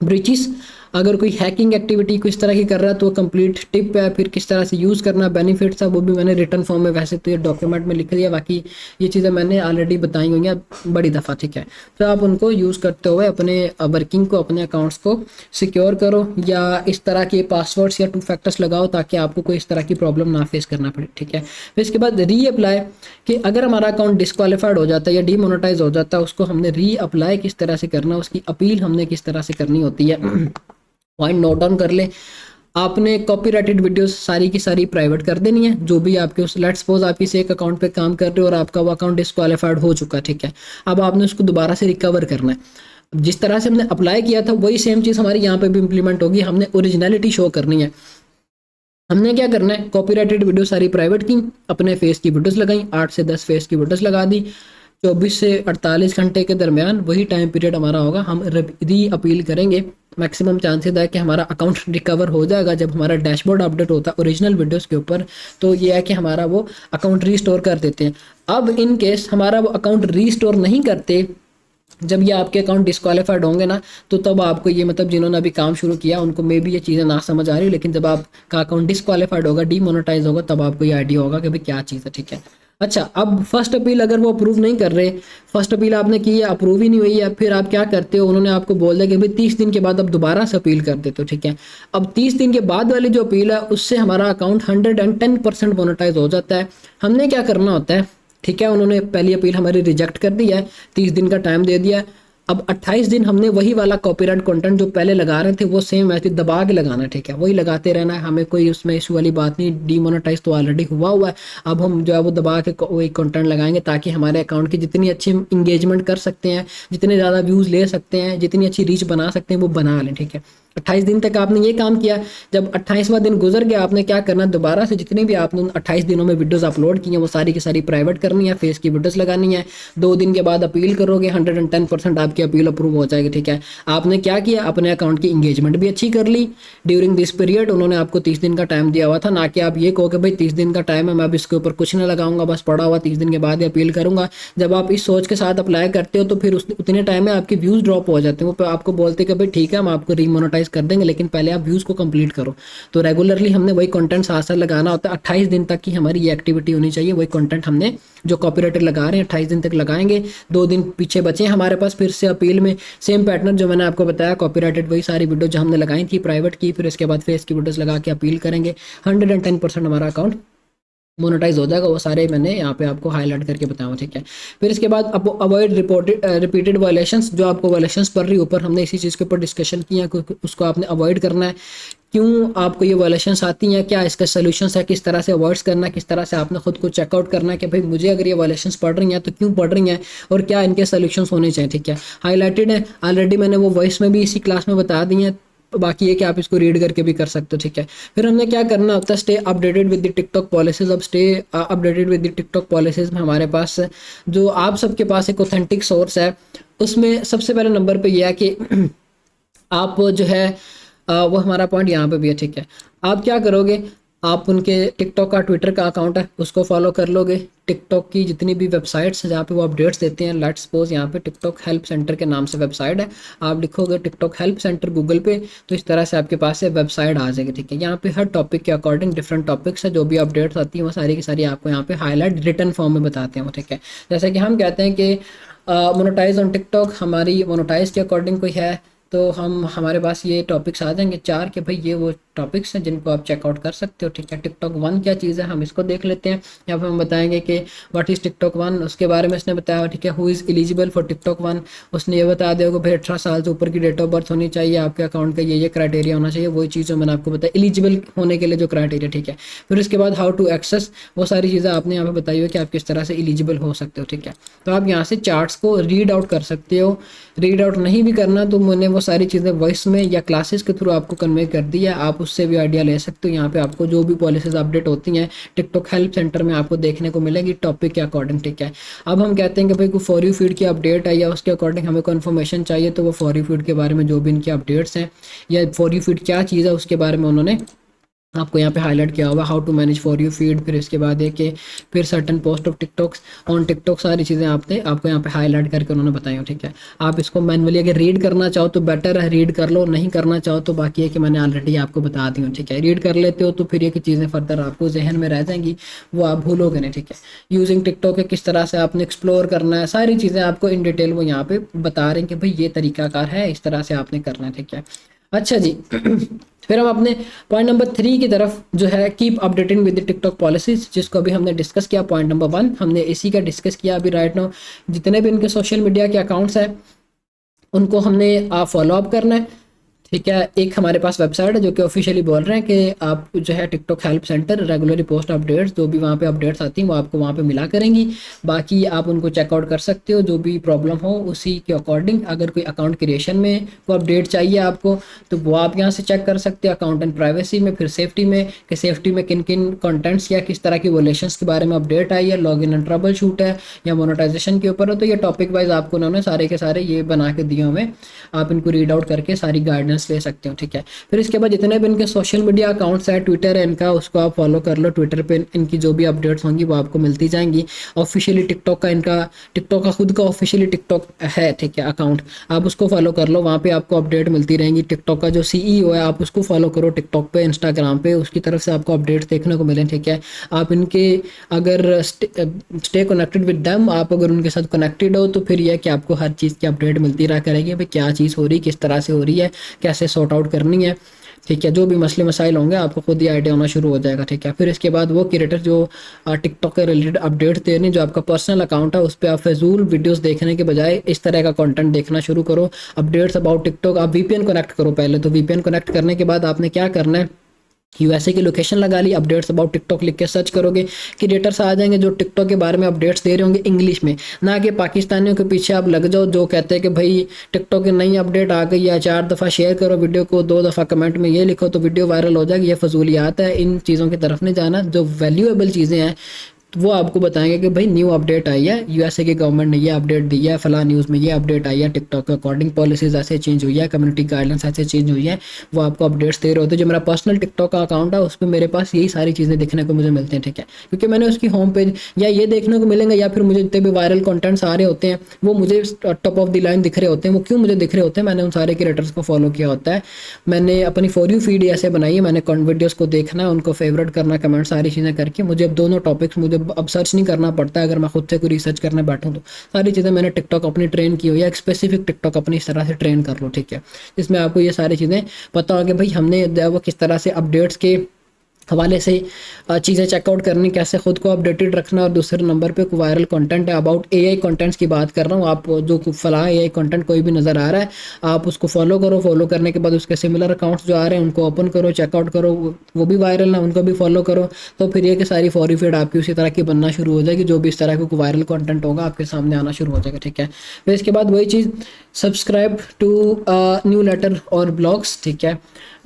ब्रीचेस, अगर कोई हैकिंग एक्टिविटी किस तरह की कर रहा है तो कंप्लीट टिप है। फिर किस तरह से यूज़ करना, बेनिफिट्स है, वो भी मैंने रिटर्न फॉर्म में वैसे तो ये डॉक्यूमेंट में लिख दिया, बाकी ये चीज़ें मैंने ऑलरेडी बताई हुई हैं बड़ी दफ़ा, ठीक है। तो आप उनको यूज़ करते हुए अपने वर्किंग को, अपने अकाउंट्स को सिक्योर करो, या इस तरह के पासवर्ड्स या 2 फैक्टर्स लगाओ ताकि आपको कोई इस तरह की प्रॉब्लम ना फेस करना पड़े, ठीक है। फिर इसके बाद री अप्लाई, कि अगर हमारा अकाउंट डिस्क्वालीफाइड हो जाता है या डीमोनेटाइज हो जाता है, उसको हमने री अप्लाई किस तरह से करना, उसकी अपील हमने किस तरह से करनी होती है। पॉइंट नोट डाउन कर ले। आपने कॉपीराइटेड वीडियोस सारी की सारी प्राइवेट कर देनी है, जो भी आपके उस, लेट्स सपोज आप किसी एक अकाउंट पे काम कर रहे हो और आपका वो अकाउंट डिस्क्वालीफाइड हो चुका है, ठीक है। अब आपने उसको दोबारा से रिकवर करना है। जिस तरह से हमने अप्लाई किया था वही सेम चीज़ हमारी यहाँ पे भी इंप्लीमेंट होगी। हमने ओरिजिनलिटी शो करनी है। हमने क्या करना है, कॉपीराइटेड वीडियो सारी प्राइवेट की, अपने फेस की वीडियोस लगाई, 8 से 10 फेस की वीडियोस लगा दी। 24 से 48 घंटे के दरमियान वही टाइम पीरियड हमारा होगा, हम री अपील करेंगे। मैक्सिमम चांसेस है कि हमारा अकाउंट रिकवर हो जाएगा जब हमारा डैशबोर्ड अपडेट होता है ओरिजिनल वीडियोस के ऊपर, तो ये है कि हमारा वो अकाउंट रीस्टोर कर देते हैं। अब इन केस हमारा वो अकाउंट रीस्टोर नहीं करते, जब ये आपके अकाउंट डिस्क्वालीफाइड होंगे ना, तो तब आपको ये, मतलब जिन्होंने अभी काम शुरू किया उनको मे भी ये चीज़ें ना समझ आ रही, लेकिन जब आपका अकाउंट डिस्क्वालीफाइड होगा, डीमोनेटाइज होगा, तब आपको ये आइडिया होगा कि भाई क्या चीज़ है, ठीक है। अच्छा, अब फर्स्ट अपील अगर वो अप्रूव नहीं कर रहे, फर्स्ट अपील आपने की है अप्रूव ही नहीं हुई है, फिर आप क्या करते हो, उन्होंने आपको बोल दिया कि भाई 30 दिन के बाद आप दोबारा से अपील कर देते हो, ठीक है। अब 30 दिन के बाद वाली जो अपील है उससे हमारा अकाउंट 110% मोनेटाइज हो जाता है। हमने क्या करना होता है, ठीक है, उन्होंने पहली अपील हमारी रिजेक्ट कर दी है, 30 दिन का टाइम दे दिया। अब 28 दिन हमने वही वाला कॉपीराइट कंटेंट जो पहले लगा रहे थे वो सेम ऐसे दबा के लगाना है, ठीक है, वही लगाते रहना है, हमें कोई उसमें इशू वाली बात नहीं। डीमोनेटाइज तो ऑलरेडी हुआ है, अब हम जो है वो दबा के वही कंटेंट लगाएंगे ताकि हमारे अकाउंट की जितनी अच्छी इंगेजमेंट कर सकते हैं, जितने ज़्यादा व्यूज़ ले सकते हैं, जितनी अच्छी रीच बना सकते हैं वो बना लें, ठीक है। 28 दिन तक आपने ये काम किया, जब 28वां दिन गुजर गया आपने क्या करना, दोबारा से जितनी भी आपने 28 दिनों में वीडियोस अपलोड की हैं वो सारी की सारी प्राइवेट करनी है, फेस की वीडियोस लगानी है। 2 दिन के बाद अपील करोगे, 110% आपकी अपील अप्रूव हो जाएगी, ठीक है। आपने क्या किया, अपने अकाउंट की इंगेजमेंट भी अच्छी कर ली ड्यूरिंग दिस पीरियड। उन्होंने आपको 30 दिन का टाइम दिया हुआ था, ना कि आप ये कहो कि भाई 30 दिन का टाइम है, मैं अब इसके ऊपर कुछ नहीं लगाऊंगा, बस पड़ा हुआ 30 दिन के बाद ही अपील करूंगा। जब आप इस सोच के साथ अप्लाई करते हो तो फिर उतने टाइम में आपके व्यूज़ ड्रॉप हो जाते हैं। वो आपको बोलते हैं कि भाई ठीक है हम आपको रीमोनेटाइज कर देंगे, लेकिन पहले आप व्यूज़ को कंप्लीट करो। तो रेगुलरली हमने वही कंटेंट साथ साथ लगाना होता है। 28 दिन तक की हमारी ये एक्टिविटी होनी चाहिए, वही कंटेंट हमने जो कॉपीराइटर लगा रहे हैं 28 दिन तक लगाएंगे। 2 दिन पीछे बचे हमारे पास, फिर से अपील में सेम पैटर्न जो मैंने आपको बताया, कॉपीराइटेड वही सारी वीडियो जो हमने लगाई थी प्राइवेट की, फिर इसके बाद फेस की वीडियोस लगा के अपील करेंगे। 110% हमारा अकाउंट मोनेटाइज हो जाएगा। वो सारे मैंने यहाँ पे आपको हाईलाइट करके बताया, ठीक है। फिर इसके बाद आपको अवॉइड रिपीटेड वायलेशंस, जो आपको वायलेशंस पड़ रही ऊपर, हमने इसी चीज़ के ऊपर डिस्कशन किया, उसको आपने अवॉइड करना है। क्यों आपको ये वायलेशंस आती हैं, क्या इसका सोल्यूशन है, किस तरह से अवॉइड करना है, किस तरह से आपने खुद को चेकआउट करना है कि भाई मुझे अगर ये वायलेशंस पड़ रही हैं तो क्यों पड़ रही हैं और क्या इनके सोल्यूशंस होने चाहिए, ठीक है। हाईलाइटेड है ऑलरेडी, मैंने वो वॉइस में भी इसी क्लास में बता दी हैं, बाकी ये कि आप इसको रीड करके भी कर सकते हो, ठीक है। फिर हमने क्या करना होता है, stay updated with the TikTok policies. अब stay updated with the TikTok policies में हमारे पास जो आप सबके पास एक ऑथेंटिक सोर्स है, उसमें सबसे पहले नंबर पे यह है कि आप जो है वो हमारा पॉइंट यहाँ पे भी है, ठीक है। आप क्या करोगे, आप उनके टिकटॉक का ट्विटर का अकाउंट है उसको फॉलो कर लोगे। टिकटॉक की जितनी भी वेबसाइट्स हैं जहाँ पे वो अपडेट्स देते हैं, लेट्स सपोज यहाँ पे टिकटॉक हेल्प सेंटर के नाम से वेबसाइट है, आप लिखोगे टिकटॉक हेल्प सेंटर गूगल पे तो इस तरह से आपके पास से वेबसाइट आ जाएगी, ठीक है। यहाँ पे हर टॉपिक के अकॉर्डिंग डिफरेंट टॉपिक्स है, जो भी अपडेट्स आती हैं वो सारी की सारी आपको यहाँ पे हाईलाइट रिटर्न फॉर्म में बताते हैं वो, ठीक है। जैसे कि हम कहते हैं कि मोनेटाइज ऑन टिकटॉक, हमारी मोनेटाइज के अकॉर्डिंग कोई है तो हम हमारे पास ये टॉपिक्स आ जाएंगे 4 कि भाई ये वो टॉपिक्स हैं जिनको आप चेकआउट कर सकते हो, ठीक है। टिकटॉक 1 क्या चीज़ है हम इसको देख लेते हैं। यहाँ पर हम बताएंगे कि व्हाट इज़ टिकटॉक 1, उसके बारे में इसने बताया, ठीक है। Who is eligible for TikTok 1, उसने ये बता दिया कि भाई 18 साल से ऊपर की डेट ऑफ बर्थ होनी चाहिए, आपके अकाउंट का ये क्राइटेरिया होना चाहिए, वही चीज़ जो मैंने आपको बताया एलिजिबल होने के लिए जो क्राइटेरिया, ठीक है। फिर उसके बाद हाउ टू एक्सेस, वो सारी चीज़ें आपने यहाँ पर बताई हुई कि आप किस तरह से एलिजिबल हो सकते हो, ठीक है। तो आप यहाँ से चार्ट्स को रीड आउट कर सकते हो। रीड आउट नहीं भी करना तो मैंने वो सारी चीज़ें वॉइस में या क्लासेस के थ्रू आपको कन्वे कर दिया, आप उससे भी आइडिया ले सकते हो। यहाँ पे आपको जो भी पॉलिसीज अपडेट होती हैं टिकटॉक हेल्प सेंटर में आपको देखने को मिलेगी टॉपिक के अकॉर्डिंग, ठीक है। अब हम कहते हैं कि भाई कोई फॉर यू फीड की अपडेट है या उसके अकॉर्डिंग हमें कोई इन्फॉर्मेशन चाहिए, तो वो फॉर यू फीड के बारे में जो भी इनकी अपडेट्स हैं या फॉर यू फीड क्या चीज़ है उसके बारे में उन्होंने आपको यहाँ पे हाईलाइट किया हुआ, how to manage for you feed. फिर इसके बाद है कि फिर certain post of TikToks on TikTok, सारी चीज़ें आपको यहाँ पे हाईलाइट करके उन्होंने बताई हो, ठीक है। आप इसको मैनुअली अगर रीड करना चाहो तो बेटर है, रीड कर लो, नहीं करना चाहो तो बाकी है कि मैंने ऑलरेडी आपको बता दी हूँ, ठीक है। रीड कर लेते हो तो फिर ये चीज़ें फर्दर आपको जहन में रह जाएंगी, वो आप भूलोगे नहीं, ठीक है। यूजिंग टिकटॉक है किस तरह से आपने एक्सप्लोर करना है, सारी चीज़ें आपको इन डिटेल वो यहाँ पे बता रहे हैं कि भाई ये तरीकाकार है, इस तरह से आपने करना है, ठीक है। अच्छा जी फिर हम अपने पॉइंट नंबर 3 की तरफ जो है keep updating with the TikTok policies, जिसको अभी हमने डिस्कस किया। पॉइंट नंबर 1 हमने इसी का डिस्कस किया अभी राइट नाउ। जितने भी इनके सोशल मीडिया के अकाउंट्स हैं उनको हमने फॉलो अप करना है, ठीक है। एक हमारे पास वेबसाइट है जो कि ऑफिशियली बोल रहे हैं कि आप जो है TikTok help centre regularly post updates जो भी वहाँ पे अपडेट्स आती हैं वो आपको वहाँ पे मिला करेंगी। बाकी आप उनको चेकआउट कर सकते हो, जो भी प्रॉब्लम हो उसी के अकॉर्डिंग। अगर कोई अकाउंट क्रिएशन में कोई अपडेट चाहिए आपको तो वो आप यहाँ से चेक कर सकते हो। अकाउंट एंड प्राइवेसी में, फिर सेफ्टी में कि सेफ्टी में किन किन कंटेंट्स या किस तरह की वोलेशंस के बारे में अपडेट आई है, log in and trouble shoot है या मोनेटाइजेशन के ऊपर है। तो ये टॉपिक वाइज आपको उन्होंने सारे के सारे ये बना के दिए हुए, आप इनको रीड आउट करके सारी गाइडेंस ले सकते हो, ठीक है। फिर इसके बाद जितने भी इनके सोशल मीडिया अकाउंट्स है, ट्विटर है इनका, उसको आप फॉलो कर लो। ट्विटर पे इनकी जो भी अपडेट्स होंगी वो आपको मिलती जाएंगी। ऑफिशियली टिकटॉक का इनका टिकटॉक का खुद का ऑफिशियली टिकटॉक है, ठीक है, अकाउंट, आप उसको फॉलो कर लो, वहाँ पे आपको अपडेट मिलती रहेंगी। टिकटॉक का जो CEO है आप उसको फॉलो करो टिकटॉक पे, इंस्टाग्राम पे, उसकी तरफ से आपको अपडेट्स देखने को मिले, ठीक है। आप इनके अगर स्टे कनेक्टेड विद देम, आप अगर उनके साथ कनेक्टेड हो तो फिर यह कि आपको हर चीज़ की अपडेट मिलती रहा करेगी, भाई क्या चीज़ हो रही, किस तरह से हो रही है, कैसे सॉर्ट आउट करनी है, ठीक है, जो भी मसले मसाइल होंगे आपको खुद ही आइडिया होना शुरू हो जाएगा। ठीक है, फिर इसके बाद वो क्रिएटर जो टिकटॉक के रिलेटेड अपडेट्स दे रहे हैं, जो आपका पर्सनल अकाउंट है उस पर आप फजूल वीडियोस देखने के बजाय इस तरह का कंटेंट देखना शुरू करो। अपडेट्स अबाउट टिकटॉक, आप वीपीएन कनेक्ट करो पहले। तो वीपीएन कनेक्ट करने के बाद आपने क्या करना है, यूएसए की लोकेशन लगा ली, अपडेट्स अबाउट टिकटॉक लिख के सर्च करोगे, क्रिएटर्स आ जाएंगे जो टिकटॉक के बारे में अपडेट्स दे रहे होंगे इंग्लिश में। ना कि पाकिस्तानियों के पीछे आप लग जाओ जो कहते हैं कि भाई टिकटॉक की नई अपडेट आ गई है, 4 दफ़ा शेयर करो वीडियो को, 2 दफ़ा कमेंट में ये लिखो तो वीडियो वायरल हो जाएगी। ये फजूलियात है, इन चीज़ों की तरफ नहीं जाना। जो वैल्यूएबल चीज़ें हैं तो वो आपको बताएंगे कि भाई न्यू अपडेट आई है, यूएसए की गवर्नमेंट ने ये अपडेट दी है, फला न्यूज़ में ये अपडेट आई है, टिकटॉक के अकॉर्डिंग पॉलिसीज ऐसे चेंज हुई है, कम्युनिटी गाइडलाइंस ऐसे चेंज हुई है, वो आपको अपडेट्स दे रहे होते हैं। जो मेरा पर्सनल टिकटॉक का अकाउंट है उस पर मेरे पास यही सारी चीज़ें देखने को मुझे मिलती हैं। ठीक है, क्योंकि मैंने उसकी होम पेज या ये देखने को मिलेंगे, या फिर मुझे जितने भी वायरल कंटेंट्स आ रहे होते हैं वो मुझे टॉप ऑफ द लाइन दिख रहे होते हैं। वो क्यों मुझे दिख रहे होते हैं, मैंने उन सारे क्रिएटर्स को फॉलो किया होता है। मैंने अपनी फॉर यू फीड ऐसे बनाई है, मैंने वीडियोज़ को देखना है, उनको फेवरेट करना, कमेंट सारी चीज़ें करके मुझे अब दोनों टॉपिक्स मुझे अब सर्च नहीं करना पड़ता है। अगर मैं खुद से कोई रिसर्च करने बैठूं तो सारी चीज़ें मैंने टिकटॉक अपनी ट्रेन की हो, या एक स्पेसिफिक टिकटॉक अपनी इस तरह से ट्रेन कर लो। ठीक है, जिसमें आपको ये सारी चीज़ें पता हो कि भाई हमने वो किस तरह से अपडेट्स के हवाले से चीज़ें चेकआउट करनी, कैसे खुद को अपडेटेड रखना। और दूसरे नंबर पे वायरल कंटेंट है, अबाउट एआई कंटेंट्स की बात कर रहा हूँ। आप जो फला एआई कंटेंट कोई भी नज़र आ रहा है आप उसको फॉलो करो, फॉलो करने के बाद उसके सिमिलर अकाउंट्स जो आ रहे हैं उनको ओपन करो, चेकआउट करो, वो भी वायरल ना उनको भी फॉलो करो। तो फिर ये कि सारी फॉर यू फीड आपकी उसी तरह की बनना शुरू हो जाएगी, जो भी इस तरह का वायरल कंटेंट होगा आपके सामने आना शुरू हो जाएगा। ठीक है, फिर इसके बाद वही चीज़, सब्सक्राइब टू न्यू लेटर और ब्लॉग्स। ठीक है,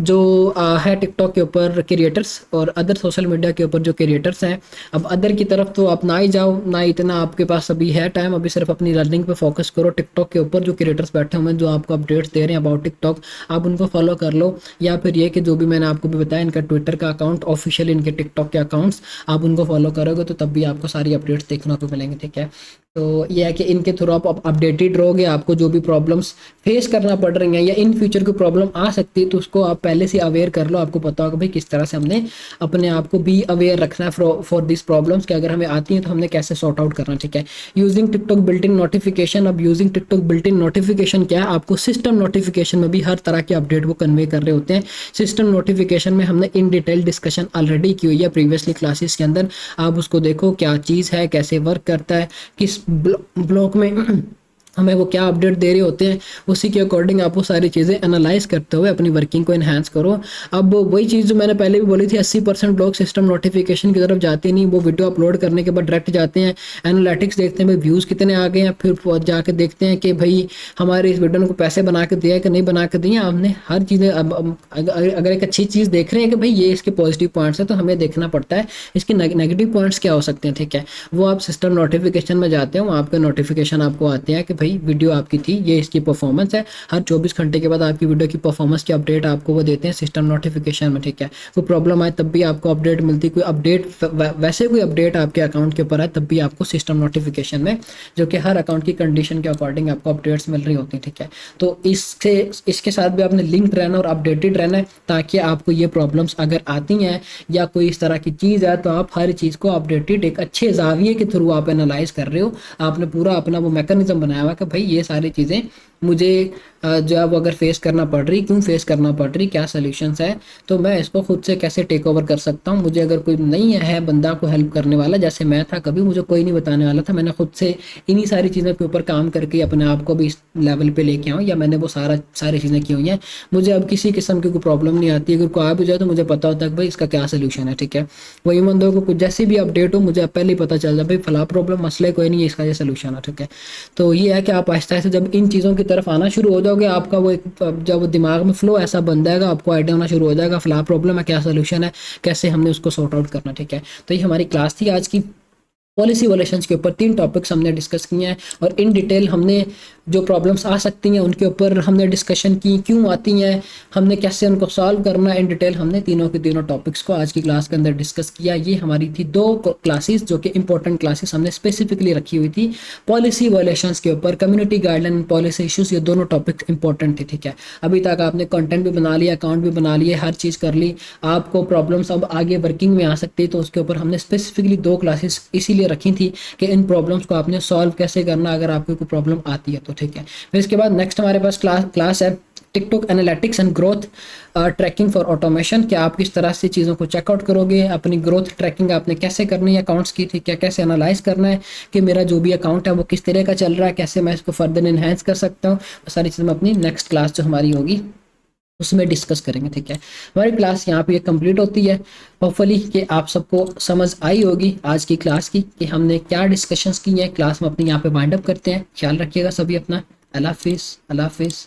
जो है टिकटॉक के ऊपर क्रिएटर्स और अदर सोशल मीडिया के ऊपर जो क्रिएटर्स हैं। अब अदर की तरफ तो आप ना ही जाओ, ना इतना आपके पास अभी है टाइम, अभी सिर्फ अपनी लर्निंग पे फोकस करो। टिकटॉक के ऊपर जो क्रिएटर्स बैठे हुए हैं जो आपको अपडेट्स दे रहे हैं अबाउट टिकटॉक, आप उनको फॉलो कर लो। या फिर ये कि जो भी मैंने आपको भी बताया, इनका ट्विटर का अकाउंट, ऑफिशियल इनके टिकटॉक के अकाउंट्स, आप उनको फॉलो करोगे तो तब भी आपको सारी अपडेट्स देखने को मिलेंगे। ठीक है, तो ये है कि इनके थ्रू आप अपडेटेड रहोगे। आपको जो भी प्रॉब्लम्स फेस करना पड़ रही हैं या इन फ्यूचर कोई प्रॉब्लम आ सकती है तो उसको आप पहले से अवेयर कर लो। आपको पता होगा भाई किस तरह से हमने अपने आप को भी अवेयर रखना है फॉर दिस प्रॉब्लम्स कि अगर हमें आती हैं तो हमने कैसे सॉर्ट आउट करना। ठीक है, using TikTok built in notification. अब using TikTok built in notification क्या है, आपको सिस्टम नोटिफिकेशन में भी हर तरह के अपडेट वो कन्वे कर रहे होते हैं। सिस्टम नोटिफिकेशन में हमने इन डिटेल डिस्कशन ऑलरेडी की हुई है प्रीवियसली क्लासेस के अंदर, आप उसको देखो क्या चीज़ है, कैसे वर्क करता है, किस ब्लॉक में हमें वो क्या अपडेट दे रहे होते हैं, उसी के अकॉर्डिंग आप वो सारी चीज़ें एनालाइज करते हुए अपनी वर्किंग को इन्हांस करो। अब वही चीज़ जो मैंने पहले भी बोली थी, 80% लोग सिस्टम नोटिफिकेशन की तरफ जाते नहीं, वो वीडियो अपलोड करने के बाद डायरेक्ट जाते हैं एनालिटिक्स देखते हैं भाई व्यूज़ कितने आ गए हैं, फिर जाके देखते हैं कि भाई हमारे इस वीडियो को पैसे बना के दिया है कि नहीं बना के दिए। आपने हर चीज़ें अगर एक अच्छी चीज़ देख रहे हैं कि भाई ये इसके पॉजिटिव पॉइंट्स हैं तो हमें देखना पड़ता है इसके नेगेटिव पॉइंट्स क्या हो सकते हैं। ठीक है, वो आप सिस्टम नोटिफिकेशन में जाते हैं, वहाँ आपके नोटिफिकेशन आपको आते हैं कि भाई वीडियो आपकी थी, ये इसकी परफॉर्मेंस है। हर 24 घंटे के बाद आपकी वीडियो की परफॉर्मेंस की अपडेट आपको वो देते हैं सिस्टम नोटिफिकेशन में। ठीक है, कोई प्रॉब्लम आए तब भी आपको अपडेट मिलती, कोई अपडेट वैसे कोई अपडेट आपके अकाउंट के ऊपर है तब भी आपको सिस्टम नोटिफिकेशन में, जो कि हर अकाउंट की कंडीशन के अकॉर्डिंग आपको अपडेट्स मिल रही होती है। ठीक है, तो इसके साथ भी आपने लिंक्ड रहना और अपडेटेड रहना है ताकि आपको ये प्रॉब्लम्स अगर आती हैं या कोई इस तरह की चीज़ है तो आप हर चीज़ को अपडेटेड एक अच्छे जाविये के थ्रू आप एनालाइज कर रहे हो। आपने पूरा अपना वो मैकेनिज्म बनाया हुआ कि भाई ये सारी चीज़ें मुझे जो है वो अगर फेस करना पड़ रही, क्यों फेस करना पड़ रही, क्या सॉल्यूशंस है, तो मैं इसको खुद से कैसे टेक ओवर कर सकता हूँ। मुझे अगर कोई नहीं है बंदा को हेल्प करने वाला, जैसे मैं था, कभी मुझे कोई नहीं बताने वाला था, मैंने खुद से इन्हीं सारी चीज़ों के ऊपर काम करके अपने आप को भी इस लेवल पे लेके आऊँ, या मैंने वो सारी चीज़ें की हुई हैं। मुझे अब किसी किस्म की कोई प्रॉब्लम नहीं आती, अगर कोई आ भी जाए तो मुझे पता होता है कि भाई इसका क्या सोल्यूशन है। ठीक है, वही बंदों को कुछ जैसी भी अपडेट हो मुझे पहले ही पता चल जाए भाई फला प्रॉब्लम मसले कोई नहीं है, इसका ये सोल्यूशन है। ठीक है, तो ये है कि आप आहिस्ता आहिस्ता जब इन चीज़ों की तरफ आना शुरू हो जाओगे, आपका वो एक जब वो दिमाग में फ्लो ऐसा बन जाएगा, आपको आइडिया होना शुरू हो जाएगा फला प्रॉब्लम है, क्या सोल्यूशन है, कैसे हमने उसको सॉर्ट आउट करना। ठीक है, तो ये हमारी क्लास थी आज की। पॉलिसी वॉलेशंस के ऊपर 3 टॉपिक्स हमने डिस्कस किए हैं और इन डिटेल हमने जो प्रॉब्लम्स आ सकती हैं उनके ऊपर हमने डिस्कशन की, क्यों आती हैं, हमने कैसे उनको सॉल्व करना है, इन डिटेल हमने तीनों के तीनों टॉपिक्स को आज की क्लास के अंदर डिस्कस किया। ये हमारी थी 2 क्लासेस जो कि इंपॉर्टेंट क्लासेस हमने स्पेसिफिकली रखी हुई थी पॉलिसी वॉलेशंस के ऊपर। कम्युनिटी गाइडलाइन, पॉलिसी इशूज़, ये दोनों टॉपिक्स इंपॉर्टेंट थे। ठीक है, अभी तक आपने कंटेंट भी बना लिया, अकाउंट भी बना लिए, हर चीज़ कर ली, आपको प्रॉब्लम्स अब आगे वर्किंग में आ सकती है, तो उसके ऊपर हमने स्पेसिफिकली 2 क्लासेस इसीलिए रखी थी कि इन प्रॉब्लम्स को आपने सॉल्व कैसे करना अगर आपको कोई प्रॉब्लम आती है तो। ठीक है, फिर इसके बाद नेक्स्ट हमारे पास क्लास है TikTok analytics and growth tracking for automation, क्या आप किस तरह से चीज़ों को चेकआउट करोगे, अपनी ग्रोथ ट्रैकिंग आपने कैसे करनी है अकाउंट्स की, ठीक है, कैसे एनालाइज करना है कि मेरा जो भी अकाउंट है वो किस तरह का चल रहा है, कैसे मैं इसको फर्दर इन्हेंस कर सकता हूँ। वो सारी चीज़ें हम अपनी नेक्स्ट क्लास जो हमारी होगी उसमें डिस्कस करेंगे, ठीक है। हमारी क्लास यहाँ पे कंप्लीट होती है। होपफुली कि आप सबको समझ आई होगी आज की क्लास की कि हमने क्या डिस्कशंस की हैं। क्लास में अपनी यहाँ पे वाइंड अप करते हैं। ख्याल रखिएगा सभी अपना। अल्लाह हाफिज़, अल्लाह हाफिज़।